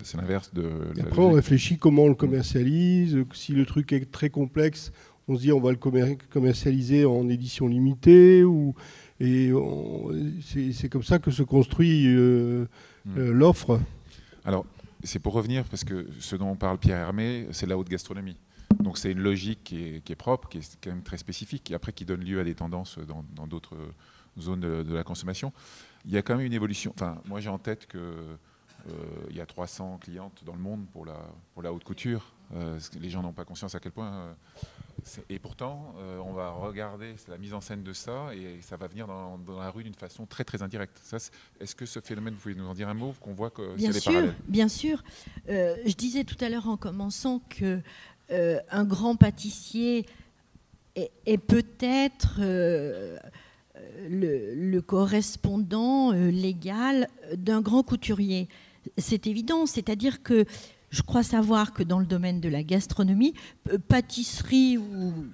C'est l'inverse de... Et après, on réfléchit comment on le commercialise. Si le truc est très complexe, on se dit on va le commercialiser en édition limitée. C'est comme ça que se construit l'offre. Alors, c'est pour revenir, parce que ce dont on parle Pierre Hermé, c'est la haute gastronomie. Donc c'est une logique qui est propre, qui est quand même très spécifique, et après qui donne lieu à des tendances dans d'autres zones de la consommation. Il y a quand même une évolution. Enfin, moi j'ai en tête qu'il y a 300 clientes dans le monde pour la haute couture. Les gens n'ont pas conscience à quel point... et pourtant, on va regarder la mise en scène de ça, et ça va venir dans la rue d'une façon très très indirecte. Est-ce que ce phénomène, vous pouvez nous en dire un mot, qu'on voit qu'il y a des parallèles ? Bien sûr. Je disais tout à l'heure en commençant que un grand pâtissier est peut-être le correspondant légal d'un grand couturier. C'est évident, c'est-à-dire que je crois savoir que dans le domaine de la gastronomie, pâtisserie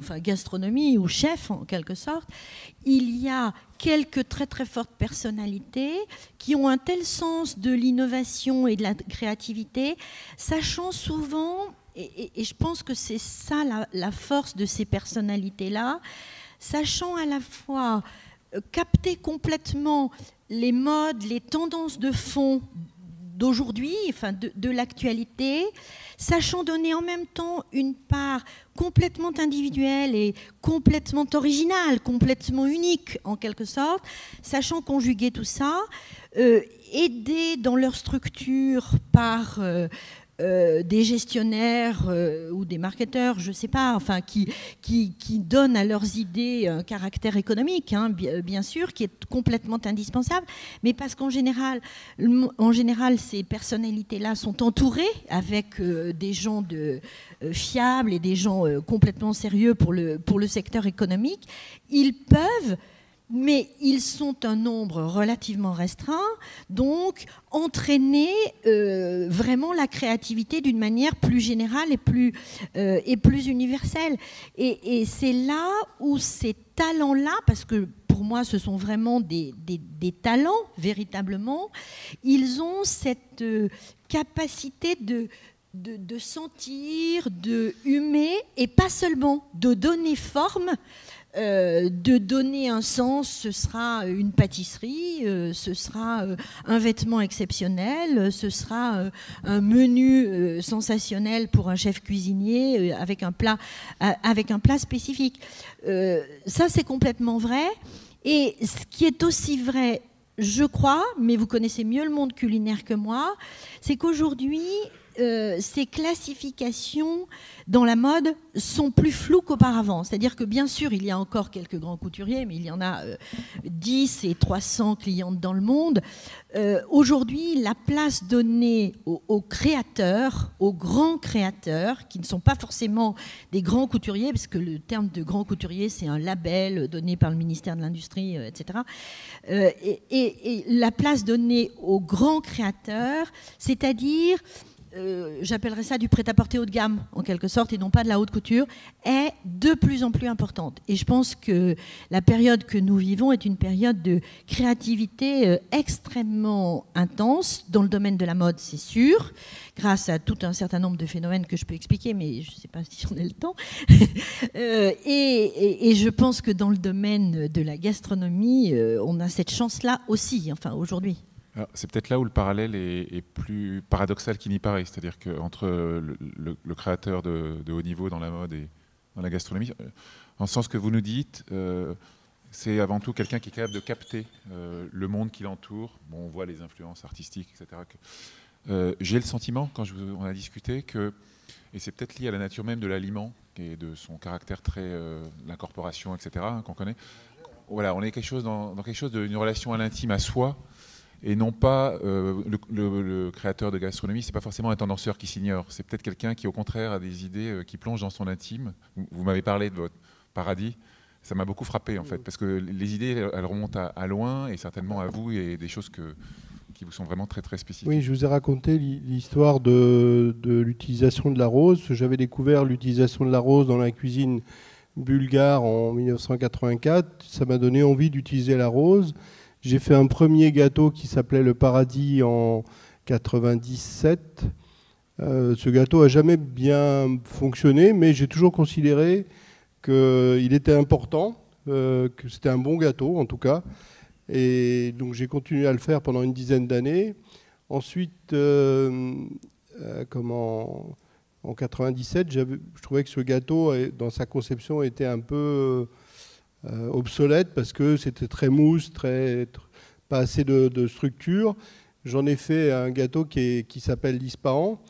enfin gastronomie ou chef en quelque sorte, il y a quelques très très fortes personnalités qui ont un tel sens de l'innovation et de la créativité, sachant souvent, et je pense que c'est ça la force de ces personnalités-là, sachant à la fois capter complètement les modes, les tendances de fond d'aujourd'hui, enfin de l'actualité, sachant donner en même temps une part complètement individuelle et complètement originale, complètement unique en quelque sorte, sachant conjuguer tout ça, aidés dans leur structure par des gestionnaires ou des marketeurs, je ne sais pas, enfin, qui donnent à leurs idées un caractère économique, hein, bien sûr, qui est complètement indispensable, mais parce qu'en général, ces personnalités-là sont entourées avec des gens fiables et des gens complètement sérieux pour le secteur économique. Ils peuvent... Mais ils sont un nombre relativement restreint, donc entraîner vraiment la créativité d'une manière plus générale et plus universelle. Et c'est là où ces talents-là, parce que pour moi ce sont vraiment des talents véritablement, ils ont cette capacité de sentir, de humer, et pas seulement de donner forme, de donner un sens. Ce sera une pâtisserie, ce sera un vêtement exceptionnel, ce sera un menu sensationnel pour un chef cuisinier avec un plat spécifique. Ça, c'est complètement vrai. Et ce qui est aussi vrai, je crois, mais vous connaissez mieux le monde culinaire que moi, c'est qu'aujourd'hui, ces classifications dans la mode sont plus floues qu'auparavant. C'est-à-dire que bien sûr, il y a encore quelques grands couturiers, mais il y en a 10 et 300 clientes dans le monde. Aujourd'hui, la place donnée aux créateurs, aux grands créateurs, qui ne sont pas forcément des grands couturiers, parce que le terme de grand couturier, c'est un label donné par le ministère de l'Industrie, etc. Et la place donnée aux grands créateurs, c'est-à-dire... j'appellerais ça du prêt-à-porter haut de gamme, en quelque sorte, et non pas de la haute couture, est de plus en plus importante. Et je pense que la période que nous vivons est une période de créativité extrêmement intense, dans le domaine de la mode, c'est sûr, grâce à tout un certain nombre de phénomènes que je peux expliquer, mais je ne sais pas si j'en ai le temps. Et je pense que dans le domaine de la gastronomie, on a cette chance-là aussi, enfin, aujourd'hui. C'est peut-être là où le parallèle est plus paradoxal qu'il n'y paraît, c'est-à-dire qu'entre le créateur de haut niveau dans la mode et dans la gastronomie, en ce sens que vous nous dites, c'est avant tout quelqu'un qui est capable de capter le monde qui l'entoure. Bon, on voit les influences artistiques, etc. J'ai le sentiment, quand on a discuté, et c'est peut-être lié à la nature même de l'aliment et de son caractère très... l'incorporation, etc., qu'on connaît. Voilà, on est dans quelque chose d'une relation à l'intime, à soi. et non pas le créateur de gastronomie, c'est pas forcément un tendanceur qui s'ignore, c'est peut-être quelqu'un qui au contraire a des idées qui plongent dans son intime. Vous m'avez parlé de votre paradis, ça m'a beaucoup frappé en fait, parce que les idées elles remontent à loin et certainement à vous et des choses qui vous sont vraiment très très spécifiques. Oui, je vous ai raconté l'histoire de l'utilisation de la rose. J'avais découvert l'utilisation de la rose dans la cuisine bulgare en 1984. Ça m'a donné envie d'utiliser la rose. J'ai fait un premier gâteau qui s'appelait le Paradis en 97. Ce gâteau n'a jamais bien fonctionné, mais j'ai toujours considéré qu'il était important, que c'était un bon gâteau en tout cas. Et donc j'ai continué à le faire pendant une dizaine d'années. Ensuite, en 97, je trouvais que ce gâteau, dans sa conception, était un peu obsolète parce que c'était très mousse, pas assez de structure. J'en ai fait un gâteau qui s'appelle l'Ispahan.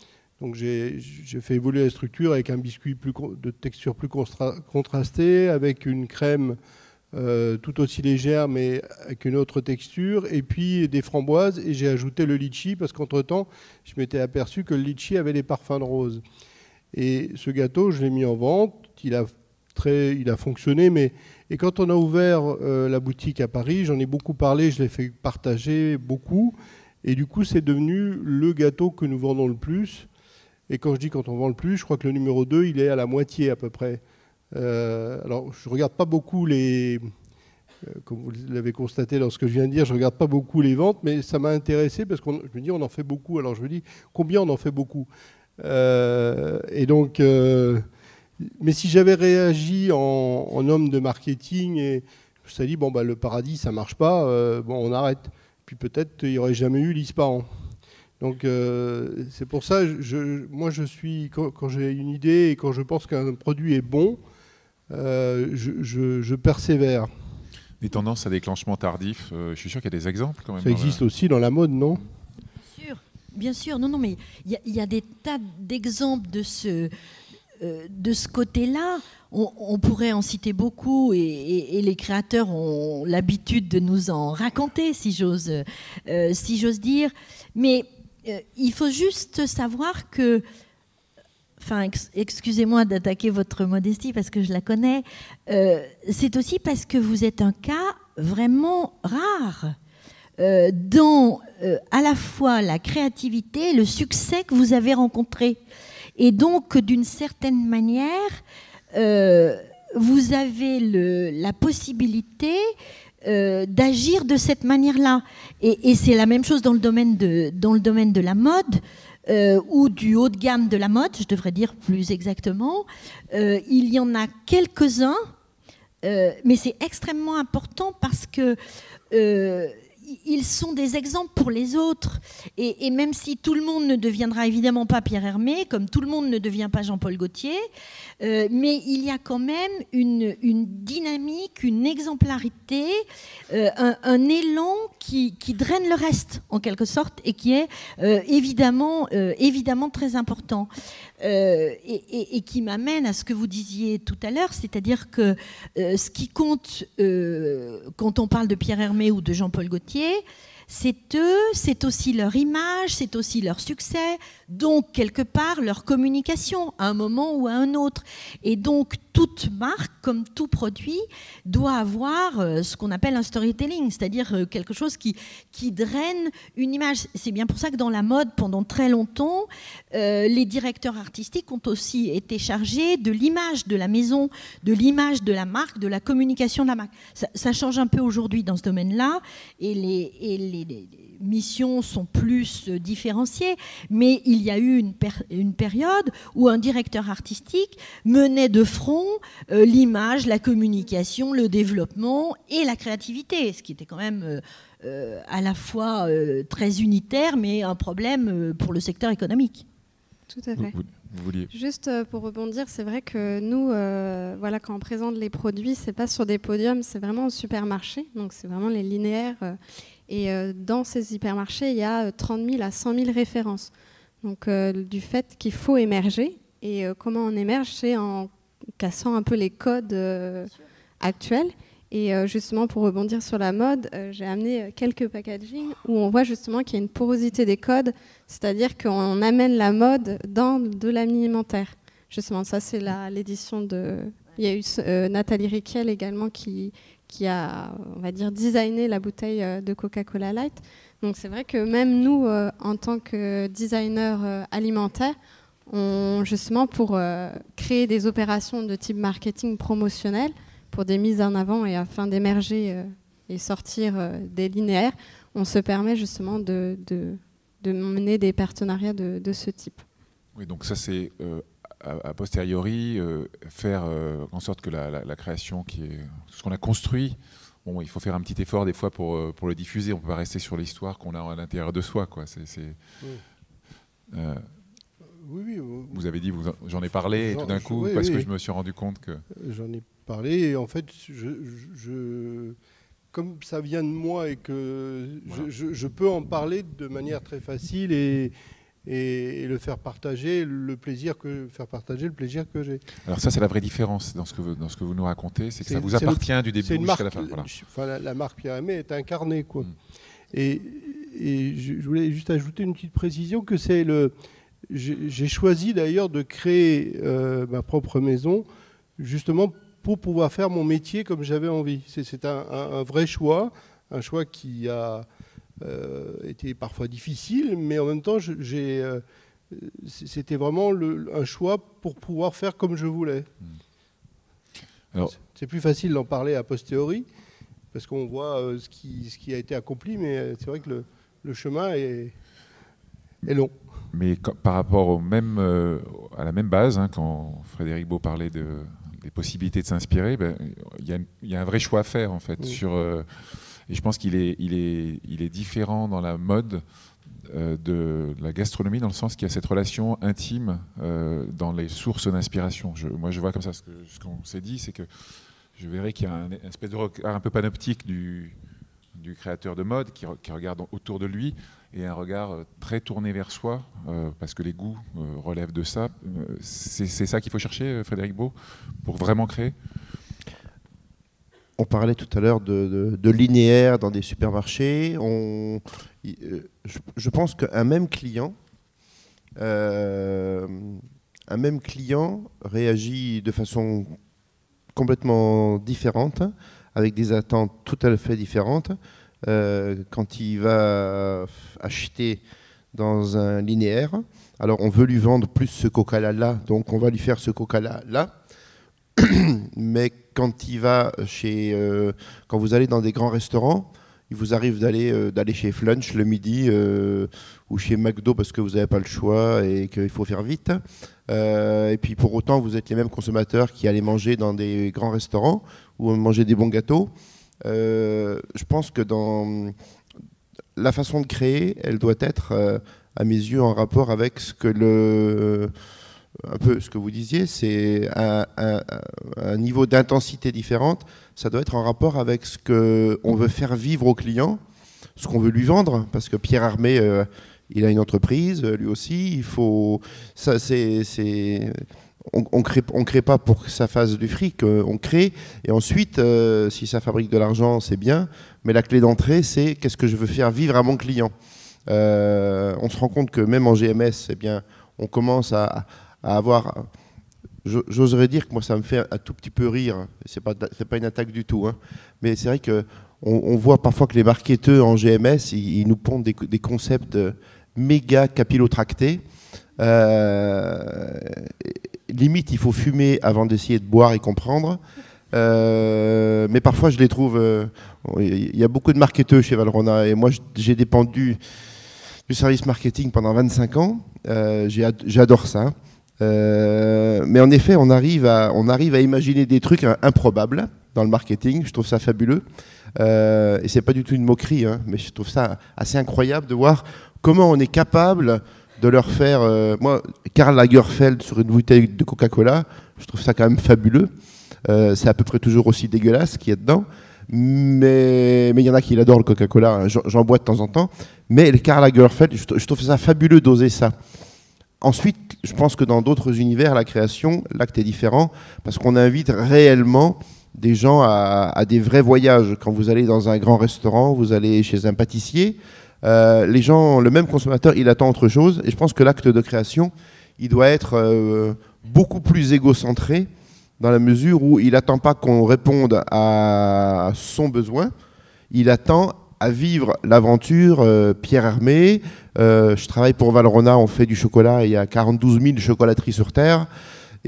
Donc j'ai fait évoluer la structure avec un biscuit de texture plus contrastée, avec une crème tout aussi légère mais avec une autre texture, et puis des framboises, et j'ai ajouté le litchi parce qu'entre-temps, je m'étais aperçu que le litchi avait des parfums de rose. Et ce gâteau, je l'ai mis en vente, il a fonctionné, et quand on a ouvert la boutique à Paris, j'en ai beaucoup parlé, je l'ai fait partager beaucoup, et du coup, c'est devenu le gâteau que nous vendons le plus. Et quand je dis quand on vend le plus, je crois que le numéro 2, il est à la moitié à peu près. Alors, je ne regarde pas beaucoup comme vous l'avez constaté dans ce que je viens de dire, je ne regarde pas beaucoup les ventes, mais ça m'a intéressé parce que je me dis on en fait beaucoup. Alors je me dis combien on en fait beaucoup. Et donc, mais si j'avais réagi en homme de marketing et je me suis dit bon le Paradis ça marche pas, on arrête. Puis peut-être il n'y aurait jamais eu l'Ispahan. Donc c'est pour ça, moi je suis, quand j'ai une idée et quand je pense qu'un produit est bon, je persévère. Des tendances à déclenchement tardif, je suis sûr qu'il y a des exemples quand même. Ça existe aussi dans la mode, non ? Bien sûr, non, mais il y a des tas d'exemples de ce côté-là. On pourrait en citer beaucoup et les créateurs ont l'habitude de nous en raconter, si j'ose dire. Mais il faut juste savoir que, excusez-moi d'attaquer votre modestie parce que je la connais, c'est aussi parce que vous êtes un cas vraiment rare dans à la fois la créativité et le succès que vous avez rencontré. Et donc, d'une certaine manière, vous avez la possibilité d'agir de cette manière-là. Et c'est la même chose dans le domaine de la mode, ou du haut de gamme de la mode, je devrais dire plus exactement. Il y en a quelques-uns, mais c'est extrêmement important parce que ils sont des exemples pour les autres. Et même si tout le monde ne deviendra évidemment pas Pierre Hermé, comme tout le monde ne devient pas Jean-Paul Gaultier, mais il y a quand même une dynamique, une exemplarité, un élan qui draine le reste, en quelque sorte, et qui est évidemment très important. Et qui m'amène à ce que vous disiez tout à l'heure, c'est-à-dire que ce qui compte quand on parle de Pierre Hermé ou de Jean-Paul Gaultier, c'est eux, c'est aussi leur image, c'est aussi leur succès, donc quelque part leur communication à un moment ou à un autre. Et donc toute marque, comme tout produit, doit avoir ce qu'on appelle un storytelling, c'est-à-dire quelque chose qui draine une image. C'est bien pour ça que dans la mode, pendant très longtemps, les directeurs artistiques ont aussi été chargés de l'image de la maison, de l'image de la marque, de la communication de la marque. Ça change un peu aujourd'hui dans ce domaine-là, et les missions sont plus différenciées, mais il y a eu une période où un directeur artistique menait de front l'image, la communication, le développement et la créativité, ce qui était quand même à la fois très unitaire, mais un problème pour le secteur économique. Tout à fait. Vous vouliez... Juste pour rebondir, c'est vrai que nous, quand on présente les produits, c'est pas sur des podiums, c'est vraiment au supermarché, donc c'est vraiment les linéaires. Et dans ces hypermarchés, il y a 30 000 à 100 000 références. Donc du fait qu'il faut émerger, et comment on émerge, c'est en cassant un peu les codes actuels. Et justement, pour rebondir sur la mode, j'ai amené quelques packaging où on voit justement qu'il y a une porosité des codes, c'est-à-dire qu'on amène la mode dans de l'alimentaire. Justement, ça c'est l'édition de... Il y a eu Nathalie Riquel également qui a, on va dire, designé la bouteille de Coca-Cola Light. Donc c'est vrai que même nous, en tant que designers alimentaires, justement pour créer des opérations de type marketing promotionnel, pour des mises en avant et afin d'émerger et sortir des linéaires, on se permet justement de mener des partenariats de ce type. Oui, donc ça c'est a posteriori faire en sorte que la création, qui est ce qu'on a construit, bon, il faut faire un petit effort des fois pour le diffuser. On ne peut pas rester sur l'histoire qu'on a à l'intérieur de soi, quoi. Oui, vous avez dit, j'en ai parlé, et tout d'un coup, parce que je me suis rendu compte que... J'en ai parlé, et en fait, comme ça vient de moi et que je peux en parler de manière très facile et le faire partager le plaisir que j'ai. Alors ça, c'est la vraie différence dans ce que vous nous racontez, c'est que ça vous appartient du début jusqu'à la fin. Voilà. Enfin, la marque Pierre Hermé est incarnée, quoi. Et je voulais juste ajouter une petite précision que c'est j'ai choisi d'ailleurs de créer ma propre maison justement pour pouvoir faire mon métier comme j'avais envie. C'est un vrai choix, un choix qui a été parfois difficile, mais en même temps, c'était vraiment un choix pour pouvoir faire comme je voulais. C'est plus facile d'en parler a posteriori, parce qu'on voit ce qui a été accompli, mais c'est vrai que le chemin est long. Mais par rapport à la même base, hein, quand Frédéric Beau parlait des possibilités de s'inspirer, il y a un vrai choix à faire en fait. Oui. Et je pense qu'il est différent dans la mode de la gastronomie, dans le sens qu'il y a cette relation intime dans les sources d'inspiration. Moi, je vois comme ça ce qu'on s'est dit, c'est que je verrais qu'il y a une espèce de regard un peu panoptique du créateur de mode qui regarde autour de lui, et un regard très tourné vers soi, parce que les goûts relèvent de ça. C'est ça qu'il faut chercher, Frédéric Beau, pour vraiment créer. On parlait tout à l'heure de linéaire dans des supermarchés. Je pense qu'un même client réagit de façon complètement différente, avec des attentes tout à fait différentes. Quand il va acheter dans un linéaire, alors on veut lui vendre plus ce Coca-Cola-là, donc on va lui faire ce Coca-Cola-là. Mais quand il va quand vous allez dans des grands restaurants, il vous arrive d'aller chez Flunch le midi ou chez McDo parce que vous n'avez pas le choix et qu'il faut faire vite. Et puis pour autant, vous êtes les mêmes consommateurs qui allaient manger dans des grands restaurants ou manger des bons gâteaux. Je pense que dans la façon de créer, elle doit être, à mes yeux, en rapport avec un peu ce que vous disiez, c'est un niveau d'intensité différente. Ça doit être en rapport avec ce qu'on veut faire vivre au client, ce qu'on veut lui vendre, parce que Pierre Hermé, il a une entreprise, lui aussi. Il faut, ça, on crée pas pour que ça fasse du fric, on crée, et ensuite, si ça fabrique de l'argent, c'est bien, mais la clé d'entrée, c'est qu'est-ce que je veux faire vivre à mon client. On se rend compte que même en GMS, eh bien, on commence à avoir, j'oserais dire que moi ça me fait un tout petit peu rire, c'est pas une attaque du tout, hein, mais c'est vrai qu'on voit parfois que les marketeurs en GMS, ils nous pondent des concepts méga capillotractés. Limite, il faut fumer avant d'essayer de boire et comprendre. Mais parfois, je les trouve... Il y a beaucoup de marketeurs chez Valrhona, et moi, j'ai dépendu du service marketing pendant 25 ans. J'adore ça. Mais en effet, on arrive à imaginer des trucs improbables dans le marketing. Je trouve ça fabuleux. Et c'est pas du tout une moquerie, hein, mais je trouve ça assez incroyable de voir comment on est capable de leur faire... moi, Karl Lagerfeld sur une bouteille de Coca-Cola, je trouve ça quand même fabuleux. C'est à peu près toujours aussi dégueulasse qu'il y a dedans. Mais il y en a qui adorent le Coca-Cola, hein, j'en bois de temps en temps. Mais le Karl Lagerfeld, je trouve ça fabuleux d'oser ça. Ensuite, je pense que dans d'autres univers, la création, l'acte est différent, parce qu'on invite réellement des gens à des vrais voyages. Quand vous allez dans un grand restaurant, vous allez chez un pâtissier, les gens, le même consommateur, il attend autre chose. Et je pense que l'acte de création, il doit être beaucoup plus égocentré, dans la mesure où il n'attend pas qu'on réponde à son besoin, il attend à vivre l'aventure. Pierre Hermé, je travaille pour Valrhona, on fait du chocolat, il y a 42 000 chocolateries sur Terre.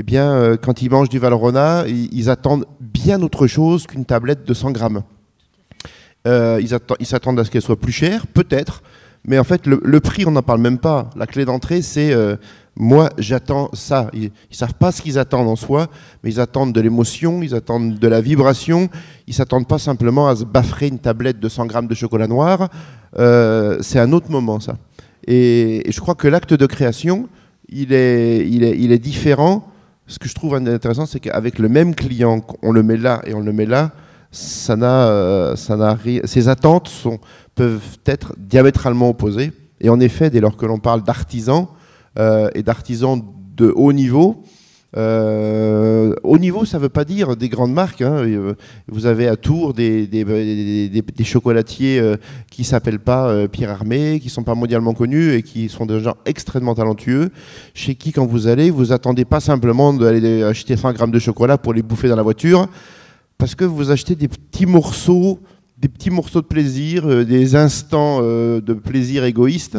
Eh bien, quand ils mangent du Valrhona, ils attendent bien autre chose qu'une tablette de 100 grammes. Ils s'attendent à ce qu'elle soit plus chère, peut-être, mais en fait, le prix, on n'en parle même pas. La clé d'entrée, c'est moi, j'attends ça. Ils ne savent pas ce qu'ils attendent en soi, mais ils attendent de l'émotion, ils attendent de la vibration. Ils ne s'attendent pas simplement à se baffrer une tablette de 100 grammes de chocolat noir. C'est un autre moment, ça. Et je crois que l'acte de création, il est différent. Ce que je trouve intéressant, c'est qu'avec le même client, on le met là et on le met là, ça n'a rien. Ces attentes peuvent être diamétralement opposées. Et en effet, dès lors que l'on parle d'artisans, et d'artisans de haut niveau. Haut niveau, ça ne veut pas dire des grandes marques. Hein. Vous avez à Tours des chocolatiers qui ne s'appellent pas Pierre Hermé, qui ne sont pas mondialement connus et qui sont des gens extrêmement talentueux, chez qui, quand vous allez, vous attendez pas simplement d'aller acheter 100 grammes de chocolat pour les bouffer dans la voiture, parce que vous achetez des petits morceaux de plaisir, des instants de plaisir égoïste.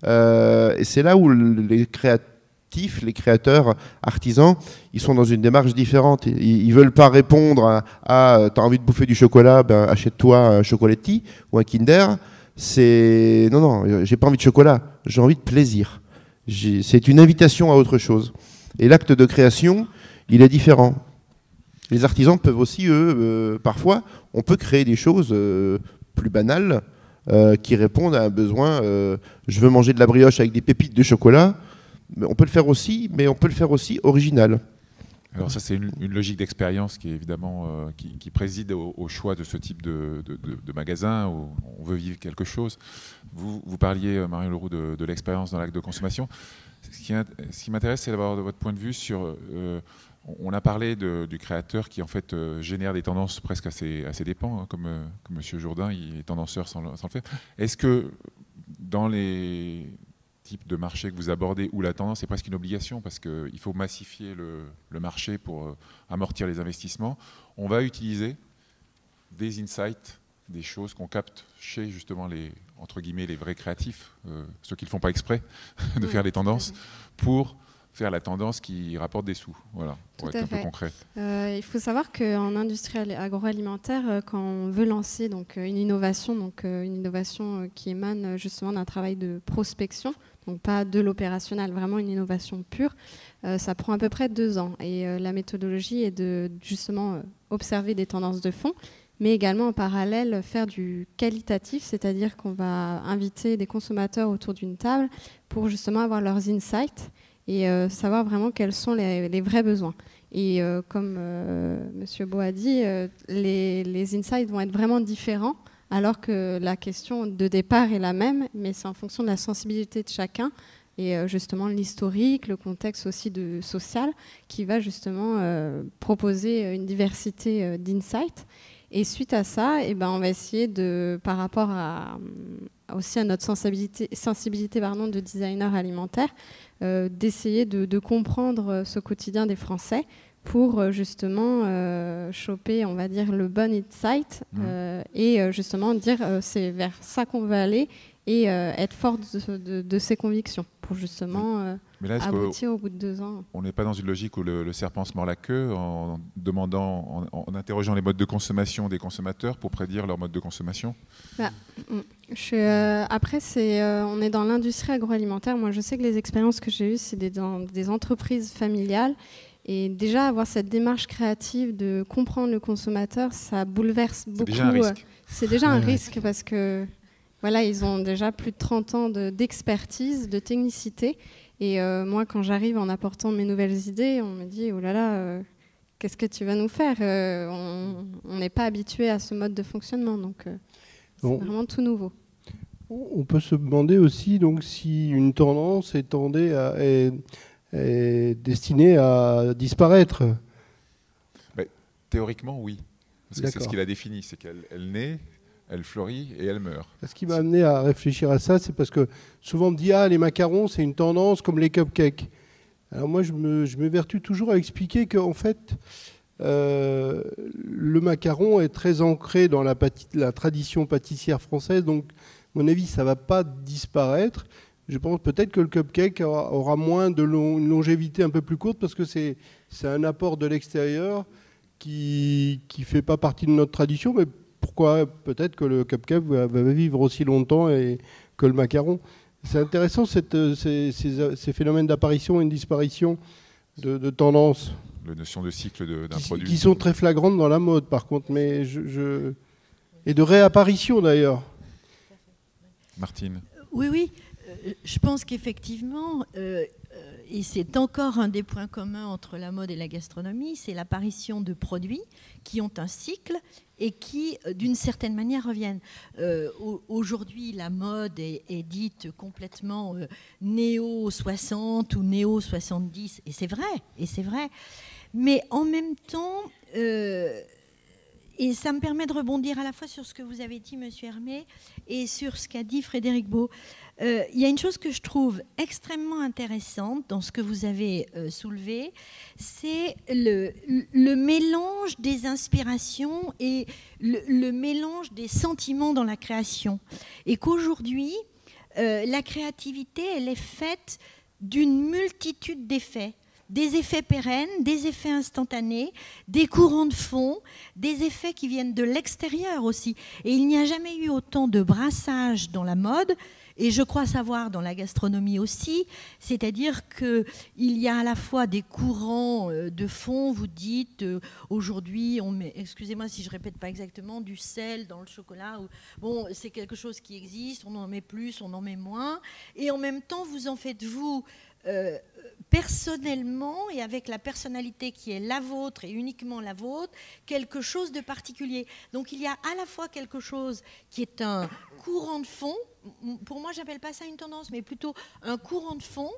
Et c'est là où les créatifs, les créateurs, artisans, ils sont dans une démarche différente. Ils ne veulent pas répondre à t'as envie de bouffer du chocolat, ben achète-toi un Chocoletti ou un Kinder. C'est non, j'ai pas envie de chocolat, j'ai envie de plaisir. C'est une invitation à autre chose. Et l'acte de création, il est différent. Les artisans peuvent aussi, eux, parfois, on peut créer des choses plus banales, qui répondent à un besoin. Je veux manger de la brioche avec des pépites de chocolat. Mais on peut le faire aussi, mais on peut le faire aussi original. Alors ça, c'est une logique d'expérience qui est évidemment qui préside au choix de ce type de magasin où on veut vivre quelque chose. Vous parliez, Marion Leroux, de l'expérience dans l'acte de consommation. Ce qui m'intéresse, c'est d'avoir votre point de vue sur... on a parlé du créateur qui en fait génère des tendances presque à ses dépens, hein, comme M. Jourdain, il est tendanceur sans le faire. Est-ce que dans les types de marchés que vous abordez, où la tendance est presque une obligation, parce qu'il faut massifier le marché pour amortir les investissements, on va utiliser des insights, des choses qu'on capte chez justement entre guillemets, les vrais créatifs, ceux qui ne le font pas exprès de faire des tendances, pour faire la tendance qui rapporte des sous, voilà, pour être un peu concret. Il faut savoir qu'en industrie agroalimentaire, quand on veut lancer une innovation, qui émane justement d'un travail de prospection, donc pas de l'opérationnel, vraiment une innovation pure, ça prend à peu près 2 ans. Et la méthodologie est de justement observer des tendances de fond, mais également en parallèle faire du qualitatif, c'est-à-dire qu'on va inviter des consommateurs autour d'une table pour justement avoir leurs insights et savoir vraiment quels sont les vrais besoins. Et comme M. Beau a dit, les insights vont être vraiment différents, alors que la question de départ est la même, mais c'est en fonction de la sensibilité de chacun et justement l'historique, le contexte aussi social, qui va justement proposer une diversité d'insights. Et suite à ça, on va essayer par rapport aussi à notre sensibilité de designer alimentaire, d'essayer de comprendre ce quotidien des Français pour justement choper, on va dire, le bon insight et justement dire c'est vers ça qu'on veut aller et être fort de ses convictions pour justement aboutir au bout de 2 ans. On n'est pas dans une logique où le serpent se mord la queue en demandant, en interrogeant les modes de consommation des consommateurs pour prédire leur mode de consommation. Après, on est dans l'industrie agroalimentaire. Moi, je sais que les expériences que j'ai eues, c'est dans des entreprises familiales. Et déjà, avoir cette démarche créative de comprendre le consommateur, ça bouleverse beaucoup. C'est déjà un risque. C'est déjà un risque parce que voilà, ils ont déjà plus de 30 ans d'expertise, de technicité. Et moi, quand j'arrive en apportant mes nouvelles idées, on me dit « Oh là là, qu'est-ce que tu vas nous faire ?» On n'est pas habitué à ce mode de fonctionnement, donc c'est vraiment tout nouveau. On peut se demander aussi donc, si une tendance est destinée à disparaître. Théoriquement, oui. Parce que c'est ce qu'il a défini, c'est qu'elle naît, elle fleurit et elle meurt. Ce qui m'a amené à réfléchir à ça, c'est parce que souvent on me dit « Ah, les macarons, c'est une tendance comme les cupcakes ». Alors moi, je m'évertue toujours à expliquer qu'en fait, le macaron est très ancré dans la tradition pâtissière française, donc à mon avis, ça ne va pas disparaître. Je pense peut-être que le cupcake aura moins de une longévité un peu plus courte parce que c'est un apport de l'extérieur qui ne fait pas partie de notre tradition, mais pourquoi peut-être que le cupcake va vivre aussi longtemps que le macaron. C'est intéressant ces phénomènes d'apparition et de disparition de tendance. La notion de cycle d'un produit. Qui sont très flagrantes dans la mode par contre, mais et de réapparition d'ailleurs. Martine. Oui. Je pense qu'effectivement, et c'est encore un des points communs entre la mode et la gastronomie, c'est l'apparition de produits qui ont un cycle et qui, d'une certaine manière, reviennent. Aujourd'hui, la mode est dite complètement néo-60 ou néo-70, et c'est vrai. Mais en même temps, et ça me permet de rebondir à la fois sur ce que vous avez dit, Monsieur Hermé, et sur ce qu'a dit Frédéric Beau. Il y a une chose que je trouve extrêmement intéressante dans ce que vous avez soulevé, c'est le mélange des inspirations et le mélange des sentiments dans la création. Et qu'aujourd'hui, la créativité, elle est faite d'une multitude d'effets. Des effets pérennes, des effets instantanés, des courants de fond, des effets qui viennent de l'extérieur aussi. Et il n'y a jamais eu autant de brassage dans la mode, et je crois savoir dans la gastronomie aussi, c'est-à-dire qu'il y a à la fois des courants de fond, vous dites, aujourd'hui on met, excusez-moi si je ne répète pas exactement, du sel dans le chocolat, bon, c'est quelque chose qui existe, on en met plus, on en met moins, et en même temps vous en faites vous personnellement et avec la personnalité qui est la vôtre et uniquement la vôtre, quelque chose de particulier. Donc il y a à la fois quelque chose qui est un courant de fond, pour moi j'appelle pas ça une tendance, mais plutôt un courant de fond,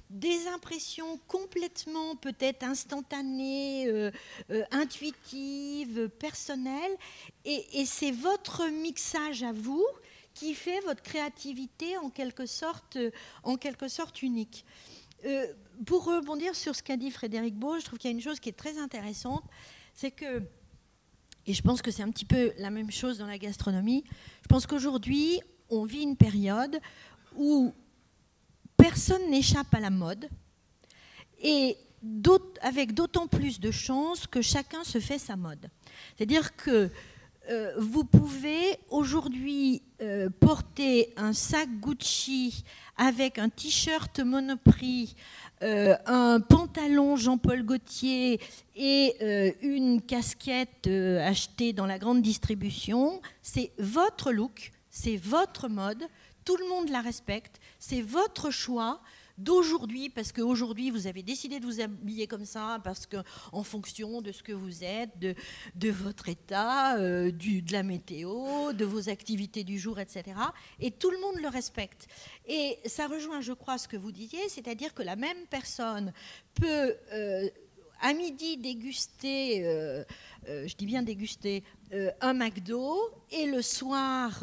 des impressions complètement peut-être instantanées, intuitives, personnelles, et c'est votre mixage à vous qui fait votre créativité en quelque sorte unique. Pour rebondir sur ce qu'a dit Frédéric Beau, je trouve qu'il y a une chose qui est très intéressante, c'est que, et je pense que c'est un petit peu la même chose dans la gastronomie, je pense qu'aujourd'hui, on vit une période où personne n'échappe à la mode, et avec d'autant plus de chances que chacun se fait sa mode. C'est-à-dire que vous pouvez aujourd'hui porter un sac Gucci avec un t-shirt Monoprix, un pantalon Jean-Paul Gaultier et une casquette achetée dans la grande distribution. C'est votre look, c'est votre mode, tout le monde la respecte, c'est votre choix d'aujourd'hui, parce qu'aujourd'hui vous avez décidé de vous habiller comme ça, parce qu'en fonction de ce que vous êtes, de votre état, de la météo, de vos activités du jour, etc. Et tout le monde le respecte. Et ça rejoint, je crois, ce que vous disiez, c'est-à-dire que la même personne peut, à midi, déguster, je dis bien déguster, un McDo, et le soir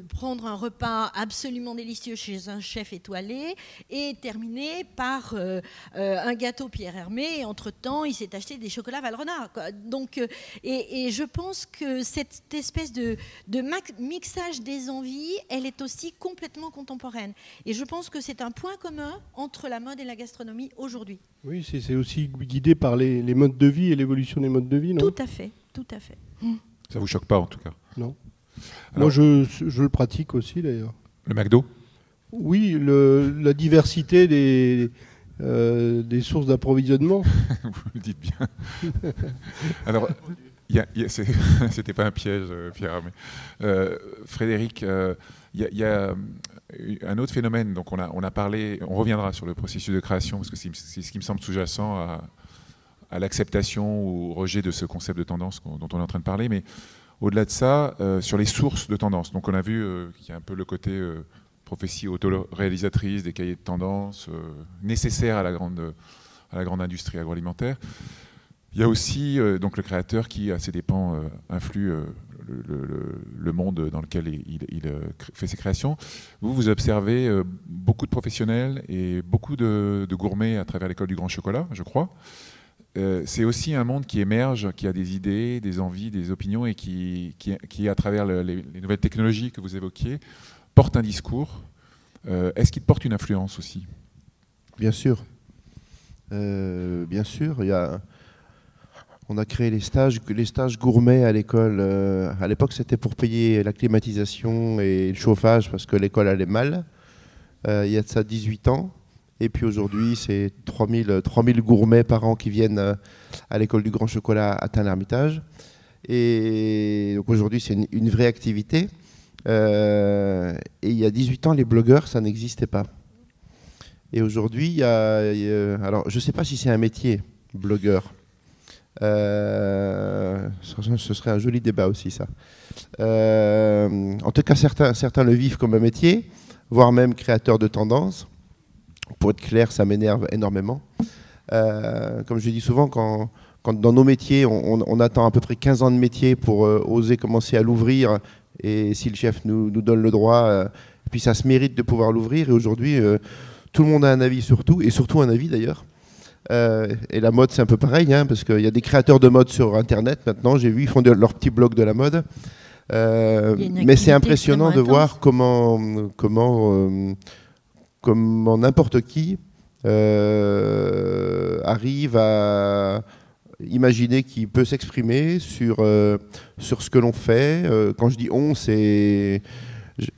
prendre un repas absolument délicieux chez un chef étoilé et terminer par un gâteau Pierre Hermé, et entre-temps il s'est acheté des chocolats Valrhona, quoi. Donc, et je pense que cette espèce de mixage des envies, elle est aussi complètement contemporaine, et je pense que c'est un point commun entre la mode et la gastronomie aujourd'hui. Oui, c'est aussi guidé par les modes de vie et l'évolution des modes de vie, non ? Tout à fait. Ça vous choque pas en tout cas? Non. Alors, moi, je le pratique aussi d'ailleurs. Le McDo? Oui, la diversité des sources d'approvisionnement. Vous le dites bien. Alors, c'était pas un piège, Pierre Hermé. Frédéric, il y a un autre phénomène. Donc on a parlé, on reviendra sur le processus de création, parce que c'est ce qui me semble sous-jacent à l'acceptation ou au rejet de ce concept de tendance dont on est en train de parler. Mais au-delà de ça, sur les sources de tendance. Donc on a vu qu'il y a un peu le côté prophétie auto-réalisatrice, des cahiers de tendance nécessaires à la grande industrie agroalimentaire. Il y a aussi donc le créateur qui, à ses dépens, influe le monde dans lequel il fait ses créations. Vous observez beaucoup de professionnels et beaucoup de gourmets à travers l'école du Grand Chocolat, je crois. C'est aussi un monde qui émerge, qui a des idées, des envies, des opinions et qui à travers les nouvelles technologies que vous évoquiez, porte un discours. Est-ce qu'il porte une influence aussi ? Bien sûr. Bien sûr. On a créé les stages gourmets à l'école. À l'époque, c'était pour payer la climatisation et le chauffage parce que l'école allait mal. Il y a de ça 18 ans. Et puis aujourd'hui, c'est 3000 gourmets par an qui viennent à l'école du Grand Chocolat à Tain-l'Hermitage. Et donc aujourd'hui, c'est une vraie activité. Et il y a 18 ans, les blogueurs, ça n'existait pas. Et aujourd'hui, alors je ne sais pas si c'est un métier, blogueur. Ce serait un joli débat aussi, ça. En tout cas, certains le vivent comme un métier, voire même créateur de tendance. Pour être clair, ça m'énerve énormément. Comme je dis souvent, quand dans nos métiers, on attend à peu près 15 ans de métier pour oser commencer à l'ouvrir, et si le chef nous donne le droit, puis ça se mérite de pouvoir l'ouvrir. Et aujourd'hui, tout le monde a un avis sur tout, et surtout un avis d'ailleurs. Et la mode, c'est un peu pareil, hein, parce qu'il y a des créateurs de mode sur Internet maintenant, j'ai vu, ils font leur petit blog de la mode. Mais c'est impressionnant de voir comment n'importe qui arrive à imaginer qu'il peut s'exprimer sur ce que l'on fait. Quand je dis on, c'est...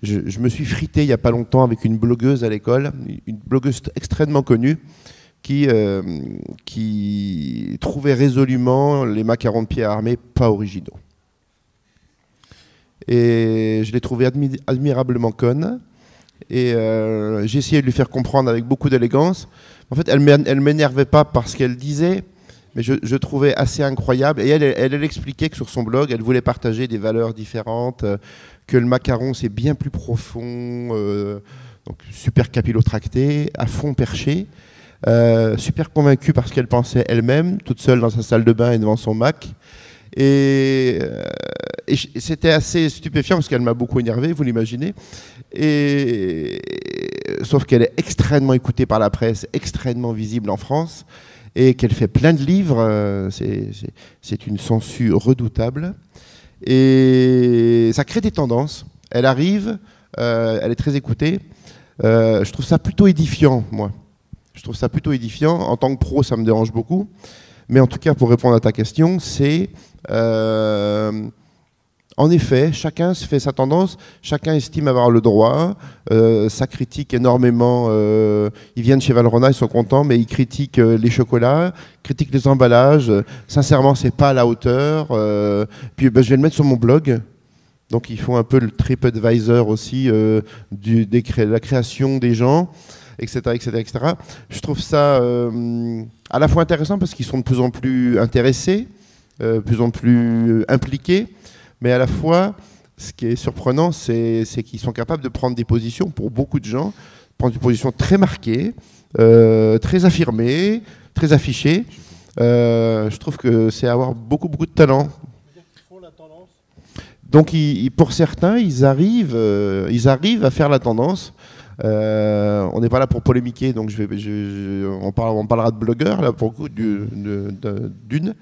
Je me suis frité il n'y a pas longtemps avec une blogueuse à l'école, une blogueuse extrêmement connue, qui trouvait résolument les macarons de Pierre Hermé pas originaux. Et je l'ai trouvée admirablement conne. Et j'ai essayé de lui faire comprendre avec beaucoup d'élégance. En fait, elle m'énervait pas parce qu'elle disait, mais je trouvais assez incroyable. Et elle expliquait que sur son blog, elle voulait partager des valeurs différentes, que le macaron, c'est bien plus profond, donc super capillotracté, à fond perché, super convaincue parce qu'elle pensait elle-même, toute seule dans sa salle de bain et devant son Mac. Et c'était assez stupéfiant parce qu'elle m'a beaucoup énervé, vous l'imaginez. Sauf qu'elle est extrêmement écoutée par la presse, extrêmement visible en France, et qu'elle fait plein de livres. C'est une censure redoutable. Et ça crée des tendances. Elle arrive, elle est très écoutée. Je trouve ça plutôt édifiant, moi. Je trouve ça plutôt édifiant. En tant que pro, ça me dérange beaucoup. Mais en tout cas, pour répondre à ta question, c'est... en effet, chacun se fait sa tendance, chacun estime avoir le droit, ça critique énormément, ils viennent chez Valrhona, ils sont contents, mais ils critiquent les chocolats, critiquent les emballages, sincèrement c'est pas à la hauteur, puis je vais le mettre sur mon blog, donc ils font un peu le TripAdvisor aussi de la création des gens, etc., etc., etc. Je trouve ça à la fois intéressant parce qu'ils sont de plus en plus intéressés, de plus en plus impliqués, mais à la fois, ce qui est surprenant, c'est qu'ils sont capables de prendre des positions, pour beaucoup de gens, prendre des positions très marquées, très affirmées, très affichées. Je trouve que c'est avoir beaucoup, beaucoup de talent. Donc, pour certains, ils arrivent à faire la tendance. On n'est pas là pour polémiquer, donc on parlera de blogueurs, là, pour le coup, d'une.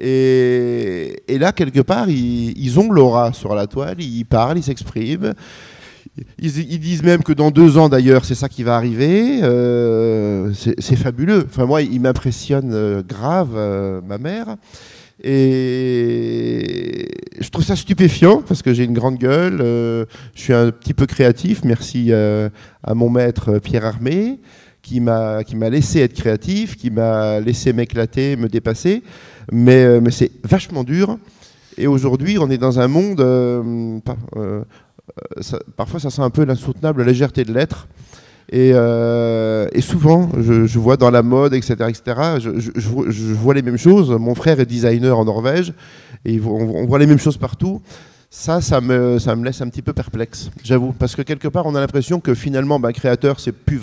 Et là, quelque part, ils ont l'aura sur la toile, ils parlent, ils s'expriment. Ils disent même que dans 2 ans, d'ailleurs, c'est ça qui va arriver. C'est fabuleux. Enfin, moi, il m'impressionne grave, ma mère. Et je trouve ça stupéfiant parce que j'ai une grande gueule. Je suis un petit peu créatif. Merci à mon maître Pierre Hermé qui m'a laissé être créatif, qui m'a laissé m'éclater, me dépasser. Mais c'est vachement dur. Et aujourd'hui, on est dans un monde... parfois, ça sent un peu l'insoutenable légèreté de l'être. Et souvent, je vois dans la mode, etc., je vois les mêmes choses. Mon frère est designer en Norvège. Et on voit les mêmes choses partout. Ça me laisse un petit peu perplexe, j'avoue. Parce que quelque part, on a l'impression que finalement, créateur, c'est plus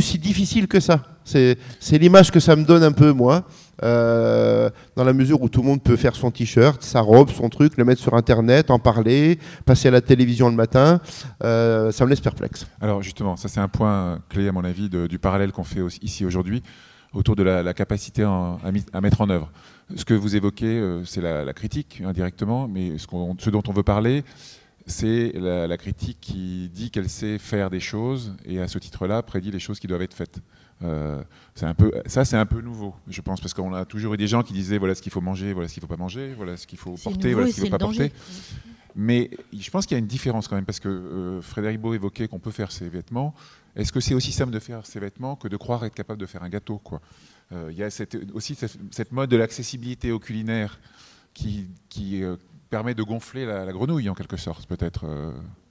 si difficile que ça. C'est l'image que ça me donne un peu, moi, dans la mesure où tout le monde peut faire son t-shirt, sa robe, son truc, le mettre sur Internet, en parler, passer à la télévision le matin. Ça me laisse perplexe. Alors justement, ça c'est un point clé à mon avis du parallèle qu'on fait ici aujourd'hui autour de la capacité à mettre en œuvre. Ce que vous évoquez, c'est la critique indirectement, mais ce dont on veut parler, c'est la critique qui dit qu'elle sait faire des choses et à ce titre-là prédit les choses qui doivent être faites. C'est un peu nouveau, je pense, parce qu'on a toujours eu des gens qui disaient voilà ce qu'il faut manger, voilà ce qu'il ne faut pas manger, voilà ce qu'il faut porter, voilà ce qu'il ne faut pas porter. Mais je pense qu'il y a une différence quand même, parce que Frédéric Beau évoquait qu'on peut faire ses vêtements. Est-ce que c'est aussi simple de faire ses vêtements que de croire être capable de faire un gâteau, quoi. Il y a aussi cette mode de l'accessibilité au culinaire qui permet de gonfler la grenouille en quelque sorte, peut-être,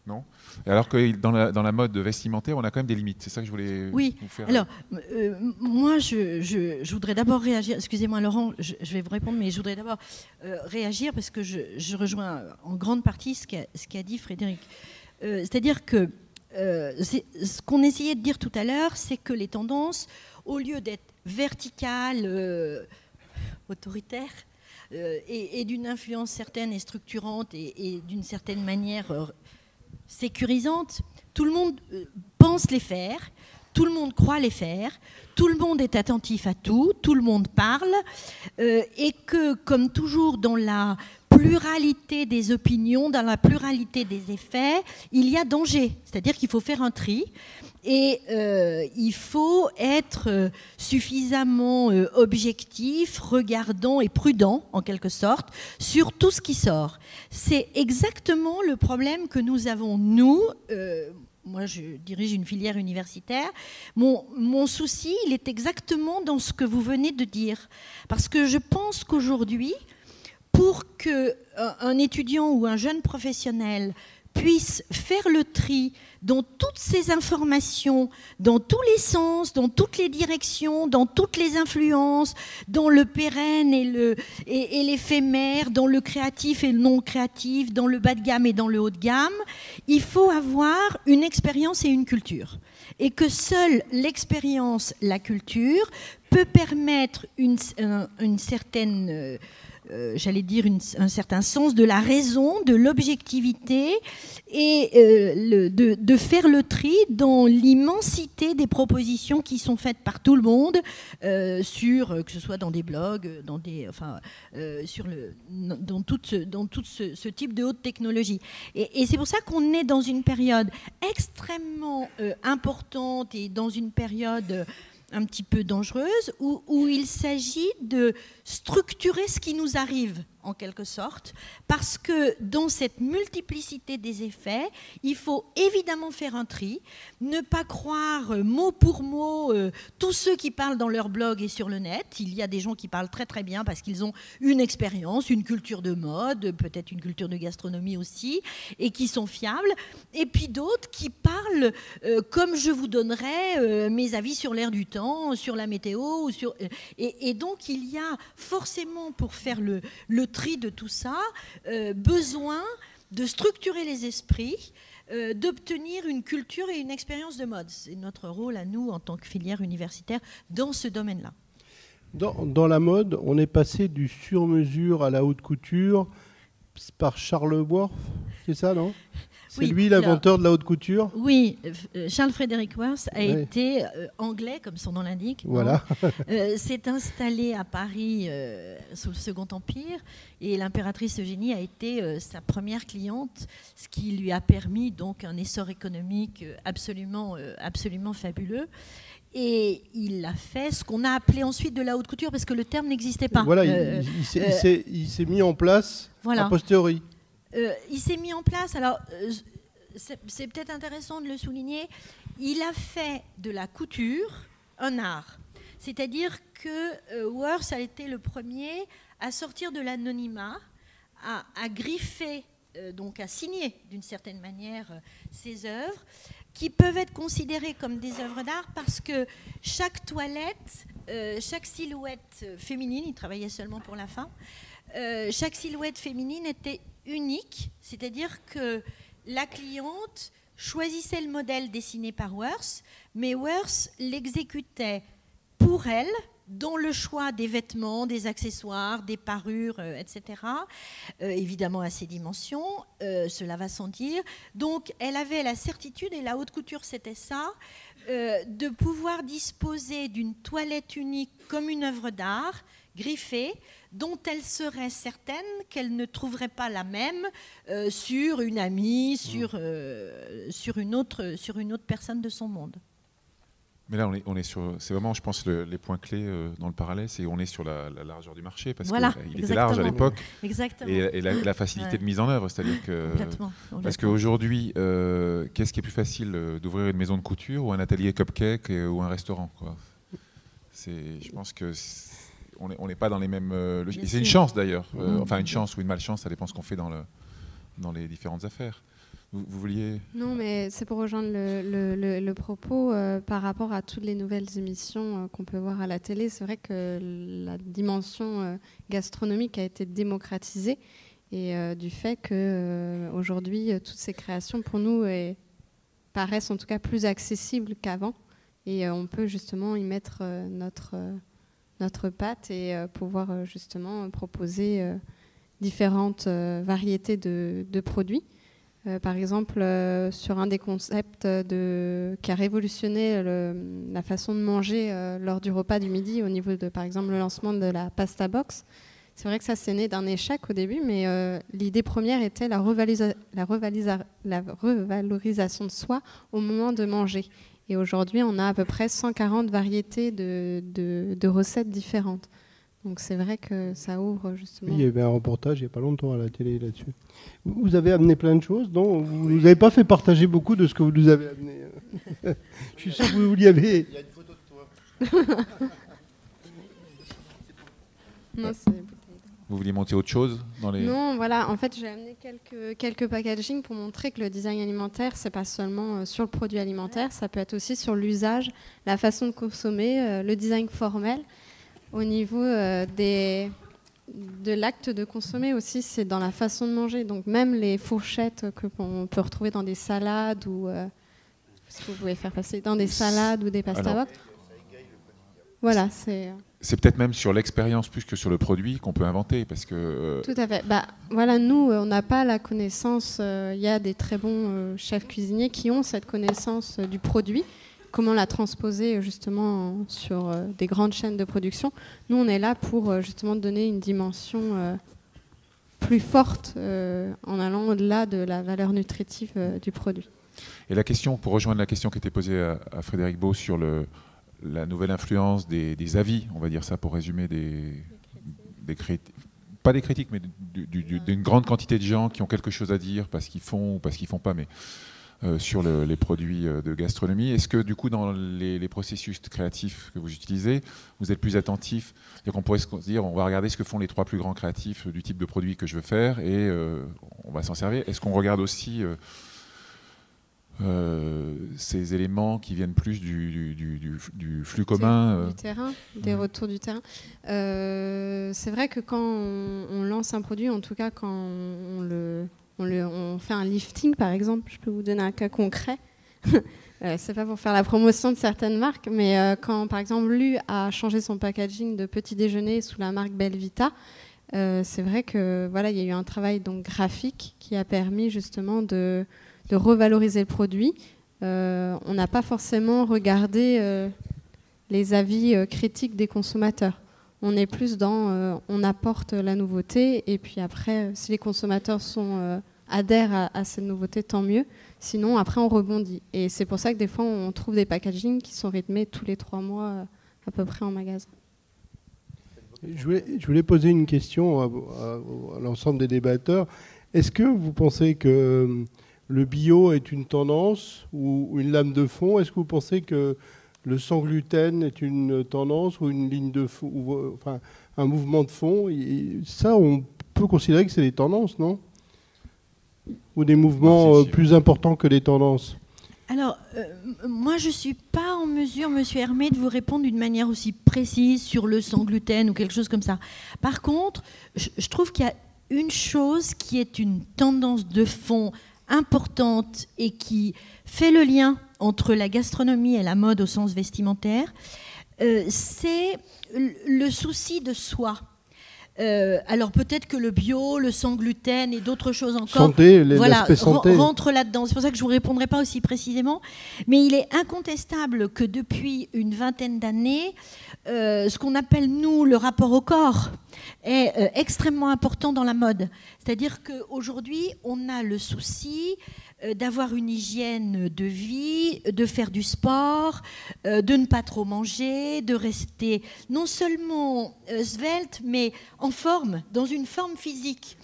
non? Alors que dans la mode vestimentaire, on a quand même des limites. C'est ça que je voulais vous faire. Alors, moi, je voudrais d'abord réagir. Excusez-moi, Laurent, je vais vous répondre, mais je voudrais d'abord réagir parce que je rejoins en grande partie ce qu'a dit Frédéric. C'est-à-dire que ce qu'on essayait de dire tout à l'heure, c'est que les tendances, au lieu d'être verticales, autoritaires, et d'une influence certaine et structurante et d'une certaine manière sécurisante, tout le monde pense les faire, tout le monde croit les faire, tout le monde est attentif à tout le monde parle, et que, comme toujours dans la pluralité des opinions, dans la pluralité des effets, il y a danger. C'est-à-dire qu'il faut faire un tri et il faut être suffisamment objectif, regardant et prudent, en quelque sorte, sur tout ce qui sort. C'est exactement le problème que nous avons, nous. Moi, je dirige une filière universitaire. Mon souci, il est exactement dans ce que vous venez de dire. Parce que je pense qu'aujourd'hui, pour qu'un étudiant ou un jeune professionnel puisse faire le tri dans toutes ces informations, dans tous les sens, dans toutes les directions, dans toutes les influences, dans le pérenne et l'éphémère, dans le créatif et le non créatif, dans le bas de gamme et dans le haut de gamme, il faut avoir une expérience et une culture. Et que seule l'expérience, la culture, peut permettre une certaine... j'allais dire un certain sens de la raison, de l'objectivité et de faire le tri dans l'immensité des propositions qui sont faites par tout le monde, que ce soit dans des blogs, dans tout ce type de haute technologie. Et c'est pour ça qu'on est dans une période extrêmement importante et dans une période un petit peu dangereuse, où il s'agit de structurer ce qui nous arrive, en quelque sorte, parce que dans cette multiplicité des effets, il faut évidemment faire un tri, ne pas croire mot pour mot tous ceux qui parlent dans leur blog et sur le net. Il y a des gens qui parlent très très bien parce qu'ils ont une expérience, une culture de mode, peut-être une culture de gastronomie aussi, et qui sont fiables, et puis d'autres qui parlent comme je vous donnerais mes avis sur l'air du temps, sur la météo, et donc il y a forcément, pour faire le tri de tout ça, besoin de structurer les esprits, d'obtenir une culture et une expérience de mode. C'est notre rôle à nous, en tant que filière universitaire, dans ce domaine-là. Dans la mode, on est passé du sur-mesure à la haute couture par Charles Worth, c'est ça, non ? C'est lui l'inventeur de la haute couture ? Oui, Charles Frederick Worth a été anglais, comme son nom l'indique. Voilà. S'est installé à Paris sous le Second Empire et l'impératrice Eugénie a été sa première cliente, ce qui lui a permis donc un essor économique absolument fabuleux. Et il a fait ce qu'on a appelé ensuite de la haute couture, parce que le terme n'existait pas. Voilà, il s'est mis en place a posteriori. Il s'est mis en place, alors c'est peut-être intéressant de le souligner, il a fait de la couture un art. C'est-à-dire que Worth a été le premier à sortir de l'anonymat, à griffer, donc à signer d'une certaine manière ses œuvres, qui peuvent être considérées comme des œuvres d'art parce que chaque toilette, chaque silhouette féminine, il travaillait seulement pour la femme, chaque silhouette féminine était unique, c'est-à-dire que la cliente choisissait le modèle dessiné par Worth, mais Worth l'exécutait pour elle, dans le choix des vêtements, des accessoires, des parures, etc., évidemment à ses dimensions, cela va sans dire. Donc elle avait la certitude, et la haute couture c'était ça, de pouvoir disposer d'une toilette unique comme une œuvre d'art, griffée, dont elle serait certaine qu'elle ne trouverait pas la même sur une amie, sur une autre personne de son monde. Mais là, on est sur, c'est vraiment, je pense, les points clés dans le parallèle, c'est qu'on est sur la largeur du marché, parce qu'il était large à l'époque, et la facilité de mise en œuvre, c'est-à-dire que... Complètement. Parce qu'aujourd'hui, qu'est-ce qui est plus facile, d'ouvrir une maison de couture, ou un atelier cupcake, ou un restaurant, quoi. Je pense que on n'est pas dans les mêmes logiques. Et c'est une chance, d'ailleurs, enfin une chance ou une malchance, ça dépend ce qu'on fait dans les différentes affaires. Vous vouliez... Non, mais c'est pour rejoindre le propos par rapport à toutes les nouvelles émissions qu'on peut voir à la télé. C'est vrai que la dimension gastronomique a été démocratisée et du fait qu'aujourd'hui, toutes ces créations, pour nous, paraissent en tout cas plus accessibles qu'avant. Et on peut justement y mettre notre patte et pouvoir justement proposer différentes variétés de produits. Par exemple, sur un des concepts qui a révolutionné la façon de manger lors du repas du midi, au niveau de, par exemple, le lancement de la pasta box. C'est vrai que ça, c'est né d'un échec au début, mais l'idée première était la revalorisation de soi au moment de manger. Et aujourd'hui, on a à peu près 140 variétés de recettes différentes. Donc c'est vrai que ça ouvre justement... Oui, il y avait un reportage il n'y a pas longtemps à la télé là-dessus. Vous avez amené plein de choses, non? Vous ne nous avez pas fait partager beaucoup de ce que vous nous avez amené. Je suis sûr que vous y avez... Il y a une photo de toi. Non, c'est... Vous vouliez monter autre chose dans les... Non, voilà. En fait, j'ai amené quelques packaging pour montrer que le design alimentaire, c'est pas seulement sur le produit alimentaire, ça peut être aussi sur l'usage, la façon de consommer, le design formel. Au niveau de l'acte de consommer aussi, c'est dans la façon de manger. Donc même les fourchettes qu'on peut retrouver dans des salades ou ce que vous pouvez faire passer dans des salades ou des pasta box. Voilà, c'est peut-être même sur l'expérience plus que sur le produit qu'on peut inventer, parce que... Tout à fait. Voilà, nous, on n'a pas la connaissance. Il y a des très bons chefs cuisiniers qui ont cette connaissance du produit. Comment la transposer justement sur des grandes chaînes de production. Nous, on est là pour justement donner une dimension plus forte en allant au-delà de la valeur nutritive du produit. Et la question, pour rejoindre la question qui était posée à Frédéric Beau sur la nouvelle influence des avis, on va dire ça pour résumer, des critiques, pas des critiques, mais d'une grande quantité de gens qui ont quelque chose à dire parce qu'ils font ou parce qu'ils ne font pas, mais sur les produits de gastronomie. Est-ce que du coup dans les processus créatifs que vous utilisez, vous êtes plus attentif? C'est-à-dire qu'on pourrait se dire, on va regarder ce que font les 3 plus grands créatifs du type de produit que je veux faire et on va s'en servir. Est-ce qu'on regarde aussi ces éléments qui viennent plus du flux commun du terrain, des retours du terrain. C'est vrai que quand on lance un produit, en tout cas quand on fait un lifting, par exemple, je peux vous donner un cas concret. C'est pas pour faire la promotion de certaines marques, mais quand, par exemple, Lu a changé son packaging de petit déjeuner sous la marque Belvita, c'est vrai que voilà, il y a eu un travail donc graphique qui a permis justement de revaloriser le produit. On n'a pas forcément regardé les avis critiques des consommateurs. On est plus dans on apporte la nouveauté et puis après, si les consommateurs adhèrent à cette nouveauté, tant mieux. Sinon, après, on rebondit. Et c'est pour ça que des fois, on trouve des packagings qui sont rythmés tous les 3 mois à peu près en magasin. Je voulais poser une question à l'ensemble des débatteurs. Est-ce que vous pensez que le bio est une tendance ou une lame de fond? Est-ce que vous pensez que le sans gluten est une tendance ou une ligne de fond, ou, enfin, un mouvement de fond? Ça, on peut considérer que c'est des tendances, non? Ou des mouvements plus importants que des tendances? Alors, moi, je ne suis pas en mesure, Monsieur Hermé, de vous répondre d'une manière aussi précise sur le sans gluten ou quelque chose comme ça. Par contre, je trouve qu'il y a une chose qui est une tendance de fond importante et qui fait le lien entre la gastronomie et la mode au sens vestimentaire, c'est le souci de soi. Alors peut-être que le bio, le sans gluten et d'autres choses encore santé, l'aspect santé rentrent là-dedans. C'est pour ça que je ne vous répondrai pas aussi précisément. Mais il est incontestable que depuis une vingtaine d'années, ce qu'on appelle, nous, le rapport au corps est extrêmement important dans la mode. C'est-à-dire qu'aujourd'hui, on a le souci d'avoir une hygiène de vie, de faire du sport, de ne pas trop manger, de rester non seulement svelte, mais en forme, dans une forme physique.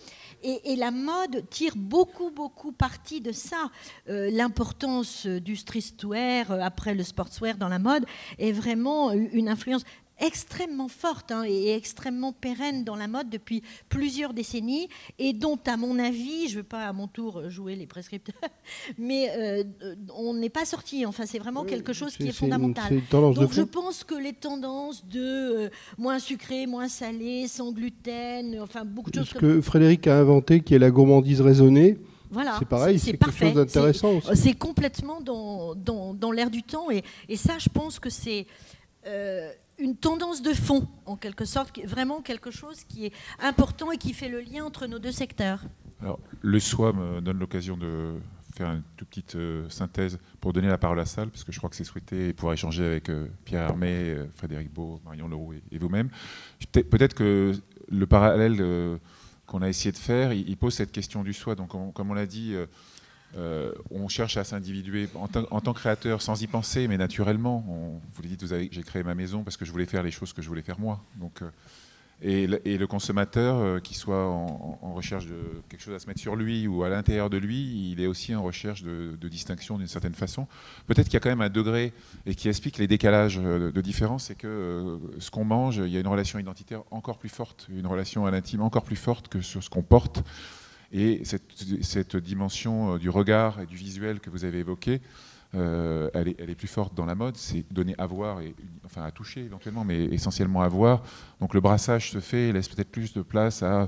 Et la mode tire beaucoup parti de ça. L'importance du streetwear après le sportswear dans la mode est vraiment une influence extrêmement forte et extrêmement pérenne dans la mode depuis plusieurs décennies et dont, à mon avis, je ne veux pas à mon tour jouer les prescripteurs, mais on n'est pas sorti. Enfin, c'est vraiment quelque chose qui est fondamental. Donc je pense que les tendances de moins sucré, moins salé, sans gluten, enfin beaucoup de choses... Ce que Frédéric a inventé, qui est la gourmandise raisonnée, voilà, c'est pareil, c'est quelque chose d'intéressant aussi. C'est complètement dans l'air du temps et ça, je pense que c'est... une tendance de fond, en quelque sorte, vraiment quelque chose qui est important et qui fait le lien entre nos deux secteurs. Alors, le soi me donne l'occasion de faire une toute petite synthèse pour donner la parole à Salle, parce que je crois que c'est souhaité, et pouvoir échanger avec Pierre Hermé, Frédéric Beau, Marion Leroux et vous-même. Peut-être que le parallèle qu'on a essayé de faire, il pose cette question du soi. Donc, comme on l'a dit... on cherche à s'individuer en tant que créateur sans y penser, mais naturellement. Vous l'avez dit, j'ai créé ma maison parce que je voulais faire les choses que je voulais faire moi. Donc, et le consommateur, qui soit en recherche de quelque chose à se mettre sur lui ou à l'intérieur de lui, il est aussi en recherche de distinction d'une certaine façon. Peut-être qu'il y a quand même un degré, et qui explique les décalages de différence, c'est que ce qu'on mange, il y a une relation identitaire encore plus forte, une relation à l'intime encore plus forte que sur ce qu'on porte. Et cette dimension du regard et du visuel que vous avez évoqué, elle est plus forte dans la mode. C'est donné à voir, enfin à toucher éventuellement, mais essentiellement à voir. Donc le brassage se fait, laisse peut-être plus de place à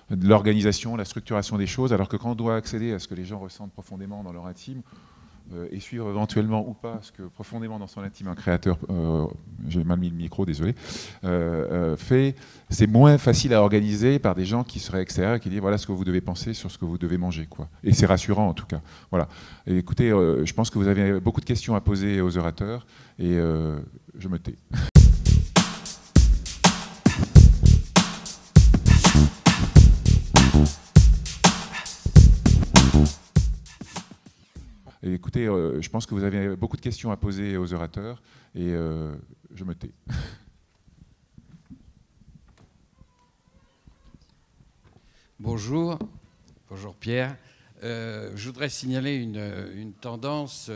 l'organisation, la structuration des choses, alors que quand on doit accéder à ce que les gens ressentent profondément dans leur intime, et suivre éventuellement ou pas ce que profondément dans son intime un créateur, j'ai mal mis le micro, désolé, fait, c'est moins facile à organiser par des gens qui seraient extérieurs et qui disent voilà ce que vous devez penser sur ce que vous devez manger, quoi. Et c'est rassurant en tout cas. Voilà. Et écoutez, je pense que vous avez beaucoup de questions à poser aux orateurs et je me tais. Et écoutez, je pense que vous avez beaucoup de questions à poser aux orateurs et je me tais. Bonjour, bonjour Pierre. Je voudrais signaler une tendance,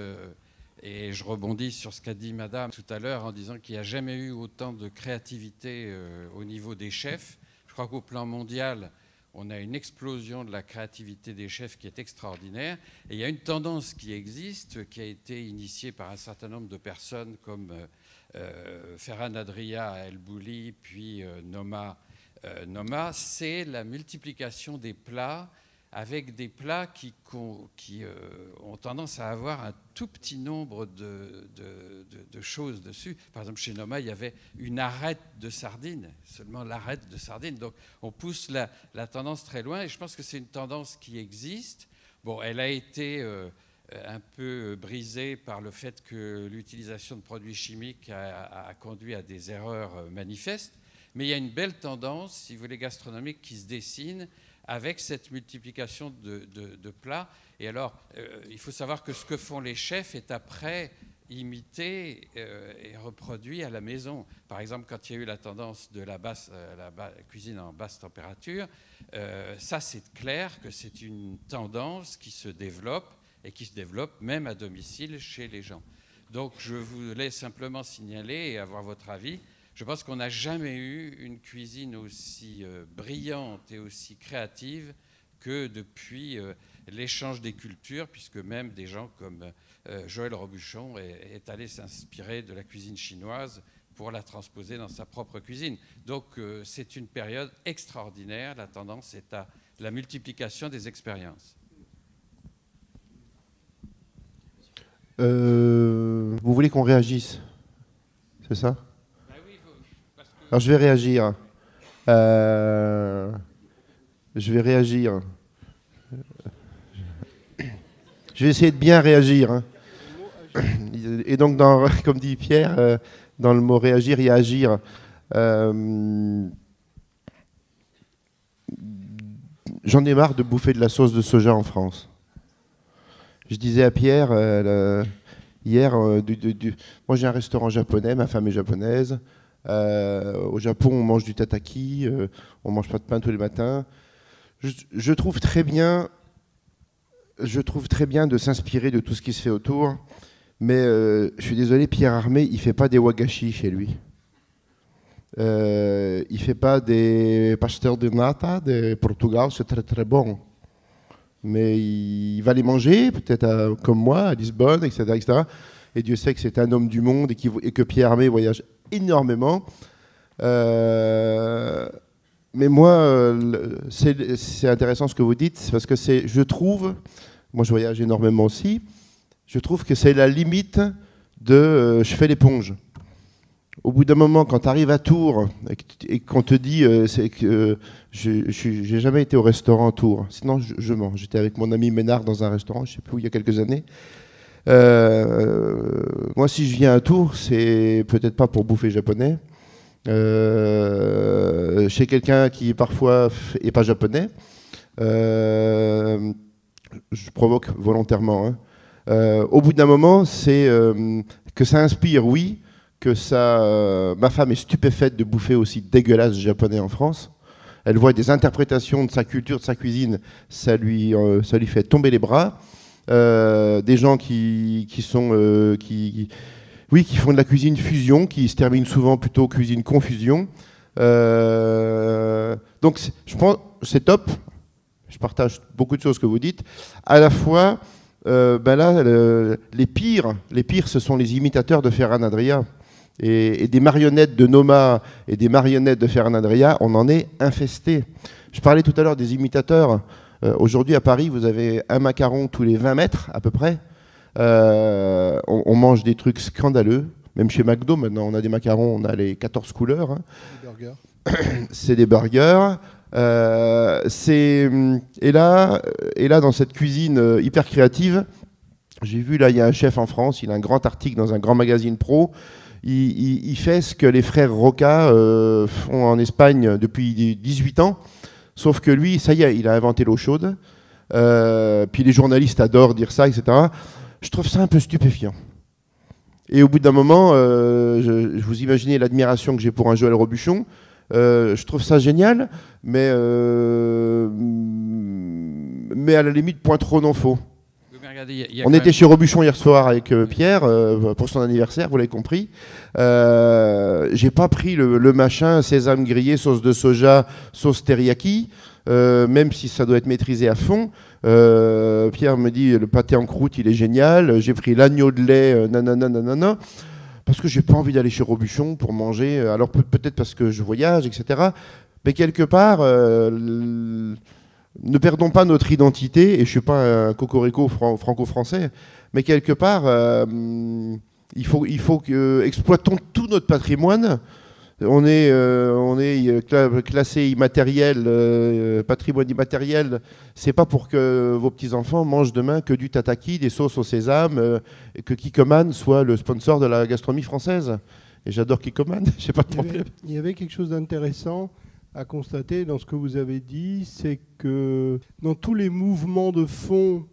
et je rebondis sur ce qu'a dit Madame tout à l'heure en disant qu'il n'y a jamais eu autant de créativité au niveau des chefs. Je crois qu'au plan mondial, on a une explosion de la créativité des chefs qui est extraordinaire. Et il y a une tendance qui existe, qui a été initiée par un certain nombre de personnes comme Ferran Adria à El Bulli, puis Noma, c'est la multiplication des plats avec des plats qui ont tendance à avoir un tout petit nombre de choses dessus. Par exemple, chez Noma, il y avait une arête de sardines, seulement l'arête de sardines. Donc, on pousse la tendance très loin, et je pense que c'est une tendance qui existe. Bon, elle a été un peu brisée par le fait que l'utilisation de produits chimiques a conduit à des erreurs manifestes, mais il y a une belle tendance, si vous voulez, gastronomique qui se dessine avec cette multiplication de plats. Et alors, il faut savoir que ce que font les chefs est après imité et reproduit à la maison. Par exemple, quand il y a eu la tendance de la cuisine en basse température, ça c'est clair que c'est une tendance qui se développe et qui se développe même à domicile chez les gens. Donc je voulais simplement signaler et avoir votre avis. Je pense qu'on n'a jamais eu une cuisine aussi brillante et aussi créative que depuis l'échange des cultures, puisque même des gens comme Joël Robuchon est allé s'inspirer de la cuisine chinoise pour la transposer dans sa propre cuisine. Donc c'est une période extraordinaire. La tendance est à la multiplication des expériences. Vous voulez qu'on réagisse? C'est ça? Alors je vais réagir. Je vais essayer de bien réagir. Hein. Et donc, comme dit Pierre, dans le mot réagir, il y a agir. J'en ai marre de bouffer de la sauce de soja en France. Je disais à Pierre hier, moi j'ai un restaurant japonais, ma femme est japonaise. Au Japon, on mange du tataki, on mange pas de pain tous les matins. Je trouve très bien de s'inspirer de tout ce qui se fait autour, mais je suis désolé, Pierre Armé, il fait pas des wagashi chez lui. Il fait pas des pastel de nata de Portugal, c'est très très bon. Mais il va les manger, peut-être comme moi, à Lisbonne, etc., etc. Et Dieu sait que c'est un homme du monde et que Pierre Armé voyage énormément. Mais moi, c'est intéressant ce que vous dites, parce que je trouve, moi je voyage énormément aussi, je trouve que c'est la limite de je fais l'éponge. Au bout d'un moment, quand tu arrives à Tours et qu'on te dit, c'est que j'ai jamais été au restaurant à Tours, sinon je mange. J'étais avec mon ami Ménard dans un restaurant, je ne sais plus où, il y a quelques années. Moi, si je viens à Tours, c'est peut-être pas pour bouffer japonais. Chez quelqu'un qui parfois n'est pas japonais, je provoque volontairement. Hein. Au bout d'un moment, c'est que ça inspire, oui. Que ma femme est stupéfaite de bouffer aussi dégueulasse japonais en France. Elle voit des interprétations de sa culture, de sa cuisine, ça lui fait tomber les bras. Des gens qui font de la cuisine fusion, qui se terminent souvent plutôt cuisine confusion. Donc je pense c'est top. Je partage beaucoup de choses que vous dites. À la fois, les pires, ce sont les imitateurs de Ferran Adrià. Et des marionnettes de Noma et des marionnettes de Ferran Adrià, on en est infesté. Je parlais tout à l'heure des imitateurs. Aujourd'hui, à Paris, vous avez un macaron tous les 20 mètres, à peu près. On mange des trucs scandaleux. Même chez McDo, maintenant, on a des macarons, on a les 14 couleurs. Hein. Des burgers. C'est des burgers. Et là, dans cette cuisine hyper créative, j'ai vu, là, il y a un chef en France, il a un grand article dans un grand magazine pro. Il fait ce que les frères Roca font en Espagne depuis 18 ans, sauf que lui, ça y est, il a inventé l'eau chaude. Puis les journalistes adorent dire ça, etc. Je trouve ça un peu stupéfiant. Et au bout d'un moment, je vous imaginez l'admiration que j'ai pour un Joël Robuchon. Je trouve ça génial, mais à la limite, point trop non faux. On était chez Robuchon hier soir avec Pierre pour son anniversaire, vous l'avez compris. J'ai pas pris le machin sésame grillé, sauce de soja, sauce teriyaki, même si ça doit être maîtrisé à fond. Pierre me dit le pâté en croûte, il est génial. J'ai pris l'agneau de lait, nanana, parce que j'ai pas envie d'aller chez Robuchon pour manger. Alors peut-être parce que je voyage, etc. Mais quelque part. Ne perdons pas notre identité, et je ne suis pas un cocorico franco-français, mais quelque part, il faut que exploitons tout notre patrimoine. On est classé immatériel, patrimoine immatériel. C'est pas pour que vos petits-enfants mangent demain que du tataki, des sauces au sésame, et que Kikkoman soit le sponsor de la gastronomie française. Et j'adore Kikkoman, j'ai pas de problème. Il y avait quelque chose d'intéressant à constater dans ce que vous avez dit, c'est que dans tous les mouvements de fond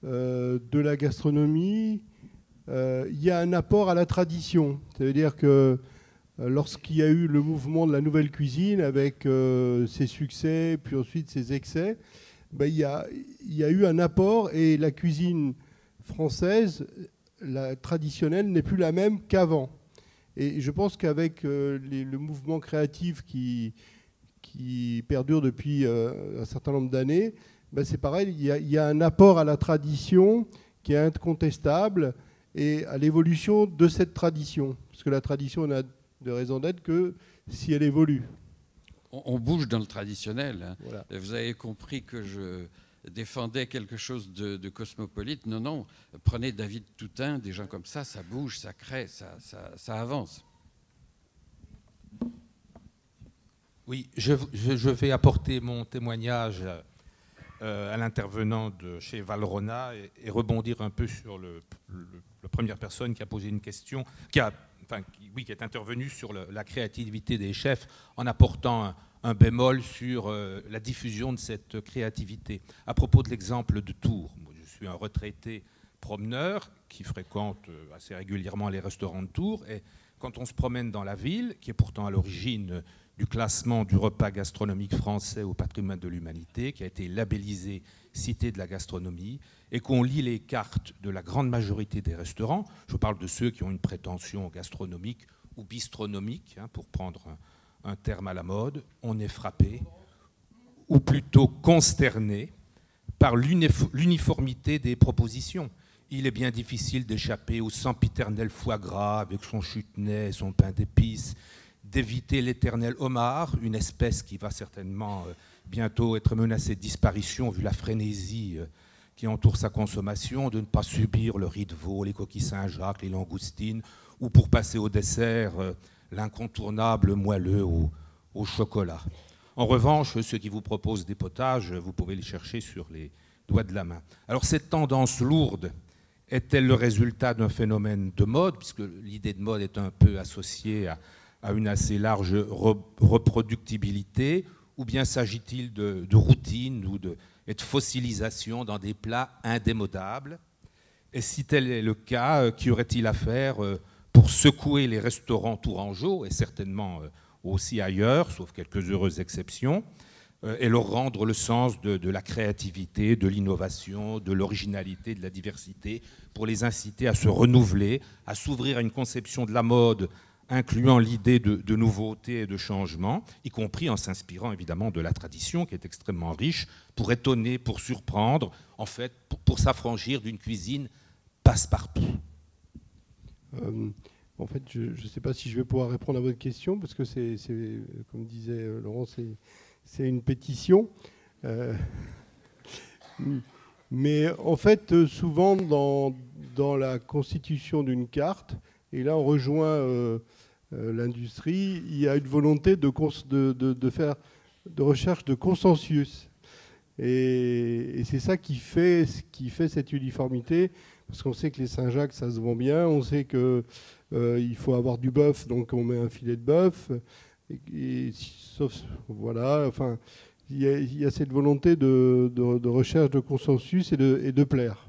de la gastronomie, il y a un apport à la tradition. Ça veut dire que lorsqu'il y a eu le mouvement de la nouvelle cuisine avec ses succès, puis ensuite ses excès, il y a eu un apport et la cuisine française, la traditionnelle, n'est plus la même qu'avant. Et je pense qu'avec le mouvement créatif qui perdure depuis un certain nombre d'années, c'est pareil, il y a un apport à la tradition qui est incontestable et à l'évolution de cette tradition. Parce que la tradition n'a de raison d'être que si elle évolue. On bouge dans le traditionnel. Hein. Voilà. Vous avez compris que je défendais quelque chose de cosmopolite. Non, prenez David Toutain, des gens comme ça bouge, ça crée, ça avance. Oui, je vais apporter mon témoignage à l'intervenant de chez Valrhona et rebondir un peu sur la première personne qui a posé une question, qui est intervenue sur la créativité des chefs en apportant un bémol sur la diffusion de cette créativité. À propos de l'exemple de Tours, je suis un retraité promeneur qui fréquente assez régulièrement les restaurants de Tours, et quand on se promène dans la ville, qui est pourtant à l'origine du classement du repas gastronomique français au patrimoine de l'humanité, qui a été labellisé Cité de la gastronomie, et qu'on lit les cartes de la grande majorité des restaurants, je parle de ceux qui ont une prétention gastronomique ou bistronomique, pour prendre un terme à la mode, on est frappé, ou plutôt consterné, par l'uniformité des propositions. Il est bien difficile d'échapper au sempiternel foie gras avec son chutney et son pain d'épices, d'éviter l'éternel homard, une espèce qui va certainement bientôt être menacée de disparition vu la frénésie qui entoure sa consommation, de ne pas subir le riz de veau, les coquilles Saint-Jacques, les langoustines, ou pour passer au dessert, l'incontournable moelleux au chocolat. En revanche, ceux qui vous proposent des potages, vous pouvez les chercher sur les doigts de la main. Alors cette tendance lourde est-elle le résultat d'un phénomène de mode, puisque l'idée de mode est un peu associée à une assez large reproductibilité, ou bien s'agit-il de routine ou de fossilisation dans des plats indémodables? Et si tel est le cas, qu'y aurait-il à faire pour secouer les restaurants tourangeaux, et certainement aussi ailleurs, sauf quelques heureuses exceptions, et leur rendre le sens de la créativité, de l'innovation, de l'originalité, de la diversité, pour les inciter à se renouveler, à s'ouvrir à une conception de la mode incluant l'idée de nouveauté et de changement, y compris en s'inspirant évidemment de la tradition qui est extrêmement riche, pour étonner, pour surprendre, en fait, pour s'affranchir d'une cuisine passe-partout. En fait, je ne sais pas si je vais pouvoir répondre à votre question, parce que c'est comme disait Laurent, c'est une pétition. Mais en fait, souvent dans la constitution d'une carte, et là on rejoint l'industrie, il y a une volonté de recherche de consensus. Et c'est ça qui fait cette uniformité, parce qu'on sait que les Saint-Jacques, ça se vend bien, on sait qu'il faut avoir du bœuf, donc on met un filet de bœuf. Voilà, enfin, il y a cette volonté de recherche de consensus et de plaire.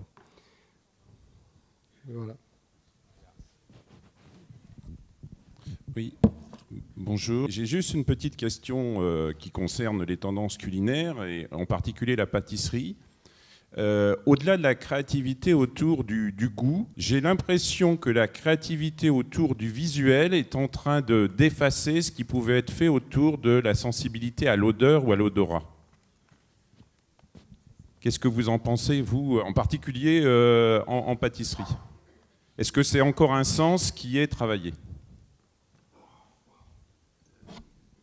Voilà. Oui, bonjour. J'ai juste une petite question qui concerne les tendances culinaires, et en particulier la pâtisserie. Au-delà de la créativité autour du goût, j'ai l'impression que la créativité autour du visuel est en train d'effacer ce qui pouvait être fait autour de la sensibilité à l'odeur ou à l'odorat. Qu'est-ce que vous en pensez, vous, en particulier en pâtisserie? Est-ce que c'est encore un sens qui est travaillé?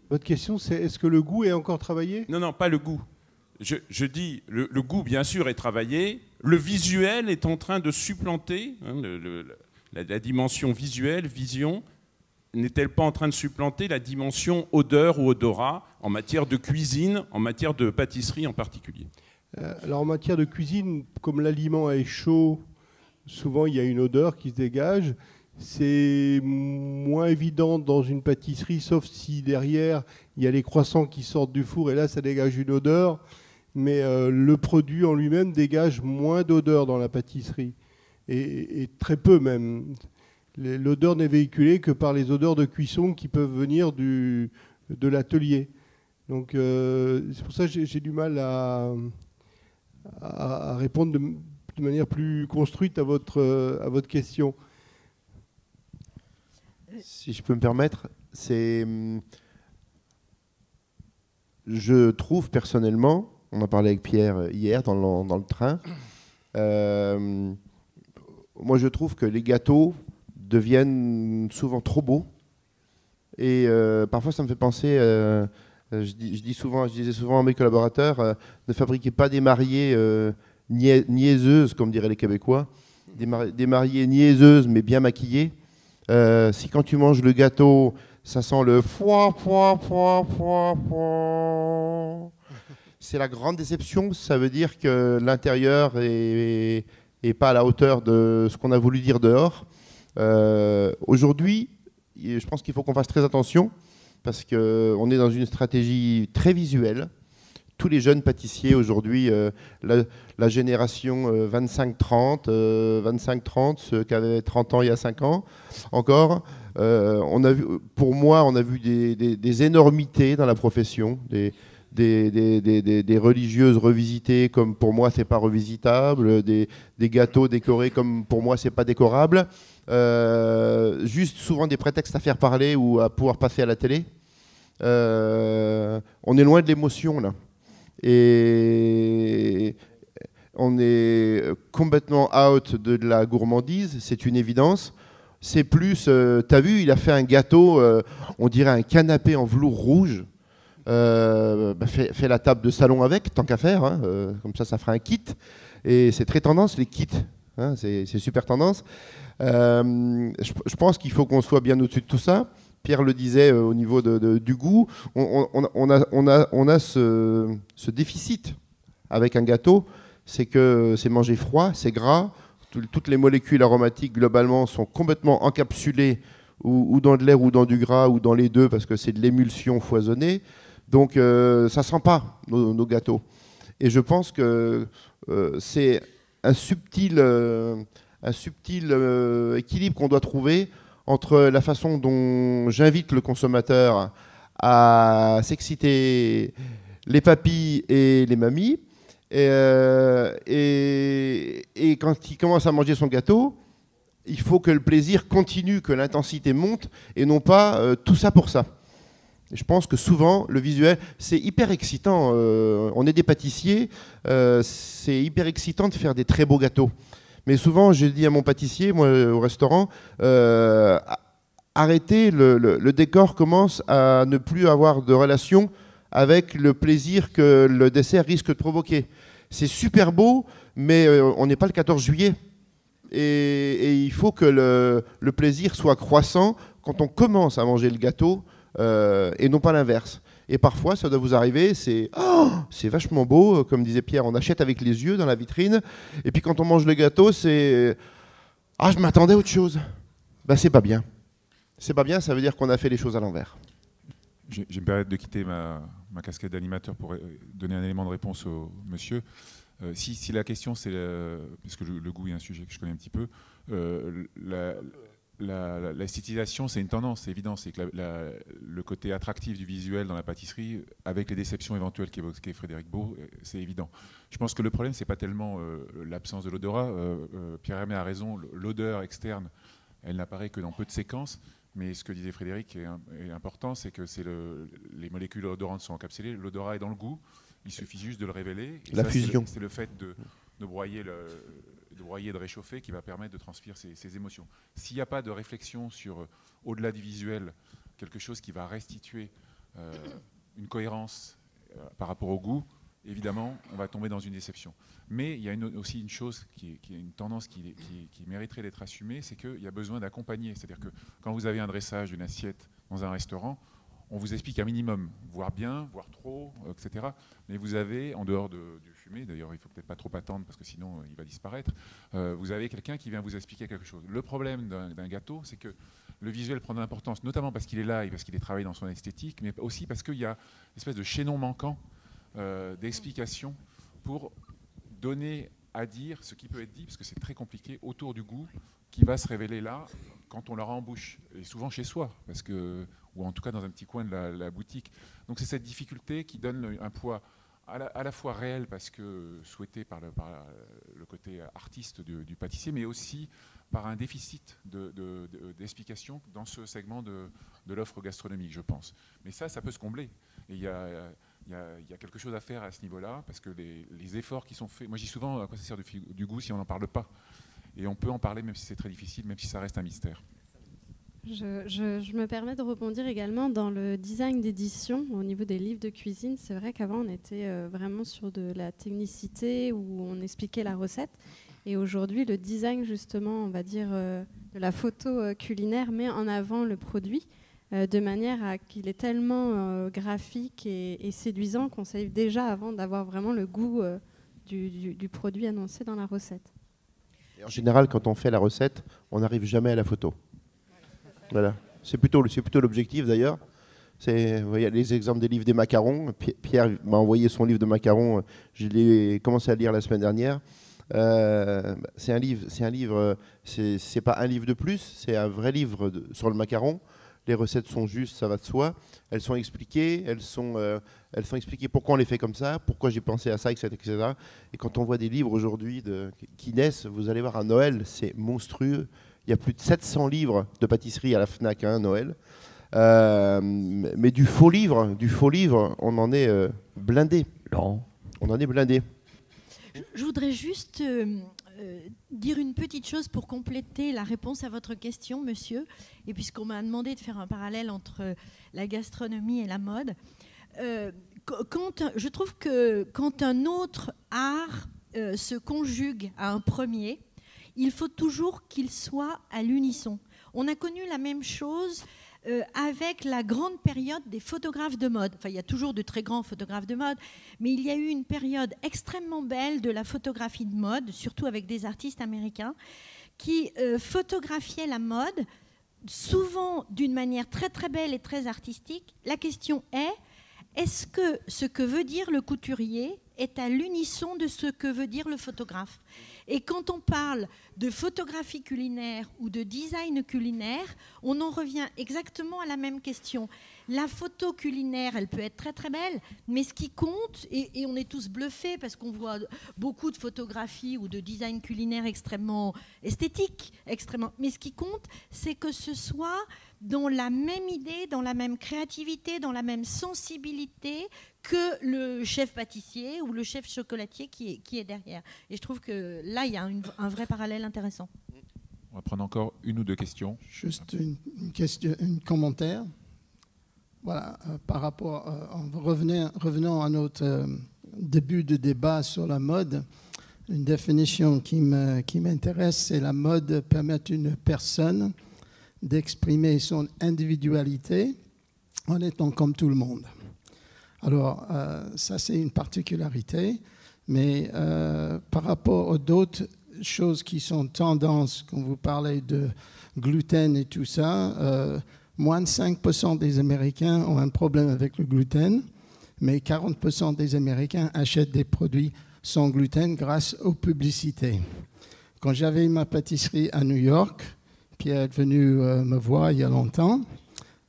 Votre question, c'est est-ce que le goût est encore travaillé? Non, non, pas le goût. Je dis, le goût, bien sûr, est travaillé. Le visuel est en train de supplanter, la dimension visuelle, vision, n'est-elle pas en train de supplanter la dimension odeur ou odorat en matière de cuisine, en matière de pâtisserie en particulier? Alors en matière de cuisine, comme l'aliment est chaud, souvent il y a une odeur qui se dégage. C'est moins évident dans une pâtisserie, sauf si derrière il y a les croissants qui sortent du four et là ça dégage une odeur. Mais le produit en lui-même dégage moins d'odeur dans la pâtisserie, et très peu même. L'odeur n'est véhiculée que par les odeurs de cuisson qui peuvent venir de l'atelier. Donc c'est pour ça que j'ai du mal à répondre de manière plus construite à votre question. Si je peux me permettre, je trouve personnellement, on en parlait avec Pierre hier dans le train, moi je trouve que les gâteaux deviennent souvent trop beaux, et parfois ça me fait penser, je disais souvent à mes collaborateurs, ne fabriquez pas des mariées niaiseuses, comme diraient les Québécois, des mariées niaiseuses mais bien maquillées. Si quand tu manges le gâteau, ça sent le foie, foie, foie, foie, foie. C'est la grande déception. Ça veut dire que l'intérieur est pas à la hauteur de ce qu'on a voulu dire dehors. Aujourd'hui, je pense qu'il faut qu'on fasse très attention parce qu'on est dans une stratégie très visuelle. Tous les jeunes pâtissiers aujourd'hui, la génération 25-30, 25-30, ceux qui avaient 30 ans il y a 5 ans encore, on a vu, pour moi, on a vu des énormités dans la profession, des religieuses revisitées comme pour moi c'est pas revisitable, des gâteaux décorés comme pour moi c'est pas décorable, juste souvent des prétextes à faire parler ou à pouvoir passer à la télé. On est loin de l'émotion là. Et on est complètement out de la gourmandise, c'est une évidence. C'est plus, t'as vu, il a fait un gâteau, on dirait un canapé en velours rouge. Fais la table de salon avec, tant qu'à faire, hein, comme ça fera un kit. Et c'est très tendance les kits, hein, c'est super tendance. Je pense qu'il faut qu'on soit bien au-dessus de tout ça. Pierre le disait au niveau du goût, on a ce déficit avec un gâteau, c'est que c'est mangé froid, c'est gras, toutes les molécules aromatiques globalement sont complètement encapsulées ou dans de l'air ou dans du gras ou dans les deux parce que c'est de l'émulsion foisonnée, donc ça sent pas nos gâteaux. Et je pense que c'est un subtil équilibre qu'on doit trouver entre la façon dont j'invite le consommateur à s'exciter les papilles et les mamies, et quand il commence à manger son gâteau, il faut que le plaisir continue, que l'intensité monte, et non pas tout ça pour ça. Et je pense que souvent, le visuel, c'est hyper excitant. On est des pâtissiers, c'est hyper excitant de faire des très beaux gâteaux. Mais souvent, je dis à mon pâtissier, moi, au restaurant, arrêtez, le décor commence à ne plus avoir de relation avec le plaisir que le dessert risque de provoquer. C'est super beau, mais on n'est pas le 14 juillet. Et il faut que le plaisir soit croissant quand on commence à manger le gâteau, et non pas l'inverse. Et parfois, ça doit vous arriver, c'est vachement beau, comme disait Pierre, on achète avec les yeux dans la vitrine, et puis quand on mange le gâteau, c'est je m'attendais à autre chose. Ben, c'est pas bien. C'est pas bien, ça veut dire qu'on a fait les choses à l'envers. Je vais me permettre de quitter ma casquette d'animateur pour donner un élément de réponse au monsieur. Si la question, c'est, puisque le goût est un sujet que je connais un petit peu, l'esthétisation, c'est une tendance, c'est évident. C'est que le côté attractif du visuel dans la pâtisserie, avec les déceptions éventuelles qu'évoquait Frédéric Beau, c'est évident. Je pense que le problème, c'est pas tellement l'absence de l'odorat. Pierre Hermé a raison, l'odeur externe, elle n'apparaît que dans peu de séquences. Mais ce que disait Frédéric est important, c'est que les molécules odorantes sont encapsulées, l'odorat est dans le goût, il suffit juste de le révéler. Et la ça, fusion. C'est le fait de broyer, de réchauffer qui va permettre de transmettre ces émotions. S'il n'y a pas de réflexion sur, au-delà du visuel, quelque chose qui va restituer une cohérence par rapport au goût, évidemment, on va tomber dans une déception. Mais il y a aussi une chose qui est une tendance qui mériterait d'être assumée, c'est qu'il y a besoin d'accompagner. C'est-à-dire que quand vous avez un dressage d'une assiette dans un restaurant, on vous explique un minimum, voire bien, voire trop, etc. Mais vous avez, en dehors du fumet, d'ailleurs il ne faut peut-être pas trop attendre parce que sinon il va disparaître, vous avez quelqu'un qui vient vous expliquer quelque chose. Le problème d'un gâteau, c'est que le visuel prend de l'importance, notamment parce qu'il est là et parce qu'il est travaillé dans son esthétique, mais aussi parce qu'il y a une espèce de chaînon manquant d'explication pour donner à dire ce qui peut être dit, parce que c'est très compliqué, autour du goût qui va se révéler là quand on l'aura en bouche, et souvent chez soi, ou en tout cas dans un petit coin de la boutique. Donc c'est cette difficulté qui donne un poids à la fois réel, parce que souhaité par le côté artiste du pâtissier, mais aussi par un déficit d'explication dans ce segment de l'offre gastronomique, je pense. Mais ça peut se combler. Et il y a quelque chose à faire à ce niveau-là, parce que les efforts qui sont faits... Moi, je dis souvent, à quoi ça sert du goût si on n'en parle pas? Et on peut en parler, même si c'est très difficile, même si ça reste un mystère. Je me permets de rebondir également dans le design d'édition au niveau des livres de cuisine. C'est vrai qu'avant, on était vraiment sur de la technicité où on expliquait la recette. Et aujourd'hui, le design, justement, on va dire, de la photo culinaire met en avant le produit. de manière à qu'il est tellement graphique et séduisant qu'on sait déjà avant d'avoir vraiment le goût du produit annoncé dans la recette. Et en général, quand on fait la recette, on n'arrive jamais à la photo. Voilà. C'est plutôt l'objectif d'ailleurs. Vous voyez les exemples des livres des macarons. Pierre m'a envoyé son livre de macarons. Je l'ai commencé à lire la semaine dernière. C'est un livre. C'est pas un livre de plus. C'est un vrai livre sur le macaron. Les recettes sont justes, ça va de soi. Elles sont expliquées. Elles sont expliquées pourquoi on les fait comme ça, pourquoi j'ai pensé à ça, etc. Et quand on voit des livres aujourd'hui qui naissent, vous allez voir à Noël, c'est monstrueux. Il y a plus de 700 livres de pâtisserie à la Fnac à Noël. Mais du faux livre, on en est blindé. Non. On en est blindé. Je voudrais juste dire une petite chose pour compléter la réponse à votre question, monsieur. Et puisqu'on m'a demandé de faire un parallèle entre la gastronomie et la mode, je trouve que quand un autre art se conjugue à un premier, il faut toujours qu'il soit à l'unisson. On a connu la même chose avec la grande période des photographes de mode. Enfin, il y a toujours de très grands photographes de mode, mais il y a eu une période extrêmement belle de la photographie de mode, surtout avec des artistes américains, qui photographiaient la mode, souvent d'une manière très très belle et très artistique. La question est-ce que ce que veut dire le couturier est à l'unisson de ce que veut dire le photographe? Et quand on parle de photographie culinaire ou de design culinaire, on en revient exactement à la même question. La photo culinaire, elle peut être très très belle, mais ce qui compte, et on est tous bluffés parce qu'on voit beaucoup de photographies ou de design culinaire extrêmement esthétique, mais ce qui compte, c'est que ce soit dans la même idée, dans la même créativité, dans la même sensibilité que le chef pâtissier ou le chef chocolatier qui est derrière. Et je trouve que là, il y a un vrai parallèle intéressant. On va prendre encore une ou deux questions. Juste une question, un commentaire. Voilà, par rapport, revenons à notre début de débat sur la mode. Une définition qui m'intéresse, c'est la mode permet à une personne d'exprimer son individualité en étant comme tout le monde. Alors, ça, c'est une particularité, mais par rapport aux d'autres choses qui sont tendances, quand vous parlez de gluten et tout ça, moins de 5% des Américains ont un problème avec le gluten, mais 40% des Américains achètent des produits sans gluten grâce aux publicités. Quand j'avais ma pâtisserie à New York, Pierre est venu me voir il y a longtemps,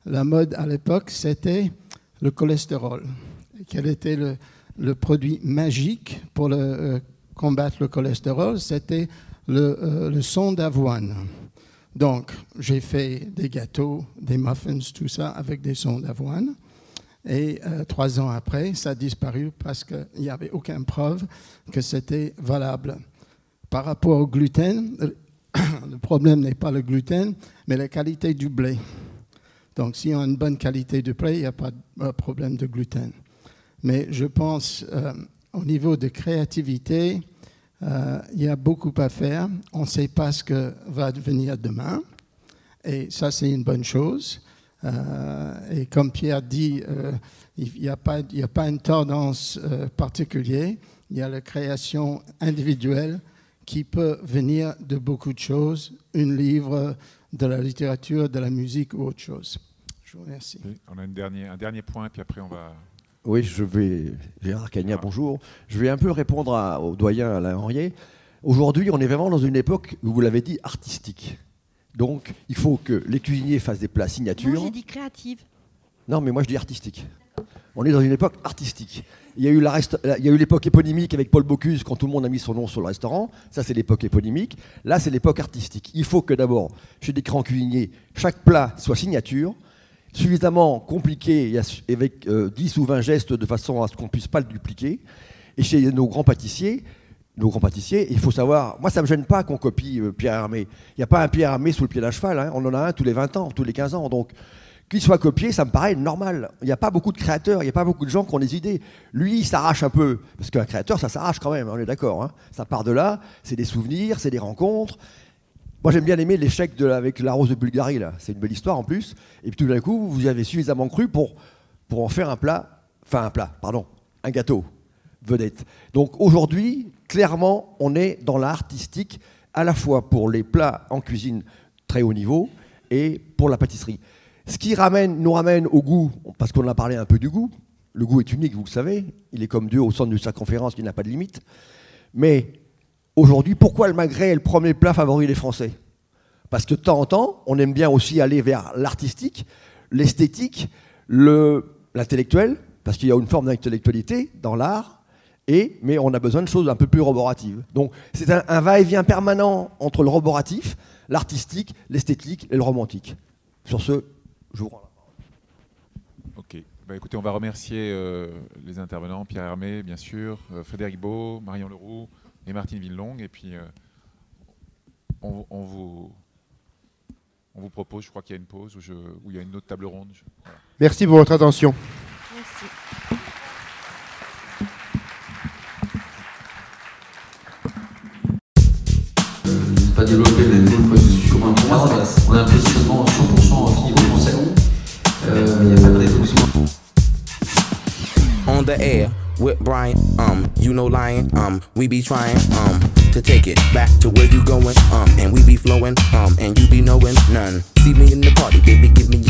la mode à l'époque, c'était le cholestérol. Quel était le produit magique pour combattre le cholestérol? C'était le son d'avoine. Donc, j'ai fait des gâteaux, des muffins, tout ça, avec des sons d'avoine. Et 3 ans après, ça a disparu parce qu'il n'y avait aucune preuve que c'était valable. Par rapport au gluten, le problème n'est pas le gluten, mais la qualité du blé. Donc, si on a une bonne qualité de blé, il n'y a pas de problème de gluten. Mais je pense, au niveau de créativité, il y a beaucoup à faire. On ne sait pas ce que va devenir demain. Et ça, c'est une bonne chose. Et comme Pierre dit, il n'y a pas une tendance particulière. Il y a la création individuelle qui peut venir de beaucoup de choses. Un livre, de la littérature, de la musique ou autre chose. Je vous remercie. Oui, on a un dernier point, puis après on va... Oui, Gérard Cagna, bonjour. Je vais un peu répondre au doyen Alain Henriet. Aujourd'hui, on est vraiment dans une époque, vous l'avez dit, artistique. Donc, il faut que les cuisiniers fassent des plats signatures. Moi, j'ai dit créative. Non, mais moi, je dis artistique. On est dans une époque artistique. Il y a eu l'époque éponymique avec Paul Bocuse, quand tout le monde a mis son nom sur le restaurant. Ça, c'est l'époque éponymique. Là, c'est l'époque artistique. Il faut que d'abord, chez des grands cuisiniers, chaque plat soit signature, suffisamment compliqué, avec 10 ou 20 gestes de façon à ce qu'on ne puisse pas le dupliquer. Et chez nos grands pâtissiers, il faut savoir... Moi, ça ne me gêne pas qu'on copie Pierre Hermé. Il n'y a pas un Pierre Hermé sous le pied d'un cheval. Hein. On en a un tous les 20 ans, tous les 15 ans. Donc, qu'il soit copié, ça me paraît normal. Il n'y a pas beaucoup de créateurs, il n'y a pas beaucoup de gens qui ont des idées. Lui, il s'arrache un peu. Parce qu'un créateur, ça s'arrache quand même, on est d'accord. Hein. Ça part de là, c'est des souvenirs, c'est des rencontres. Moi, j'aime bien aimer l'échec avec la rose de Bulgarie, là. C'est une belle histoire en plus. Et puis tout d'un coup, vous y avez suffisamment cru pour en faire un gâteau vedette. Donc aujourd'hui, clairement, on est dans l'artistique, à la fois pour les plats en cuisine très haut niveau et pour la pâtisserie. Ce qui nous ramène au goût, parce qu'on a parlé un peu du goût. Le goût est unique, vous le savez. Il est comme Dieu au centre de circonférence qui n'a pas de limite. Mais aujourd'hui, pourquoi le magret est le premier plat favori des Français? Parce que de temps en temps, on aime bien aussi aller vers l'artistique, l'esthétique, l'intellectuel, parce qu'il y a une forme d'intellectualité dans l'art, mais on a besoin de choses un peu plus roboratives. Donc c'est un va-et-vient permanent entre le roboratif, l'artistique, l'esthétique et le romantique. Sur ce, je vous rends la parole. Ok. Bah, écoutez, on va remercier les intervenants, Pierre Hermé, bien sûr, Frédéric Beau, Marion Leroux et Martine Villenongue. Et puis, on vous propose, je crois qu'il y a une pause où il y a une autre table ronde. Voilà. Merci pour votre attention. Merci. Pas développer les processus communs pour moi, on a un positionnement 100% niveau français. Il n'y a pas de révolution. On the air with Brian, you know lying, we be trying, to take it back to where you going, and we be flowing, and you be knowing none. See me in the party, baby, give me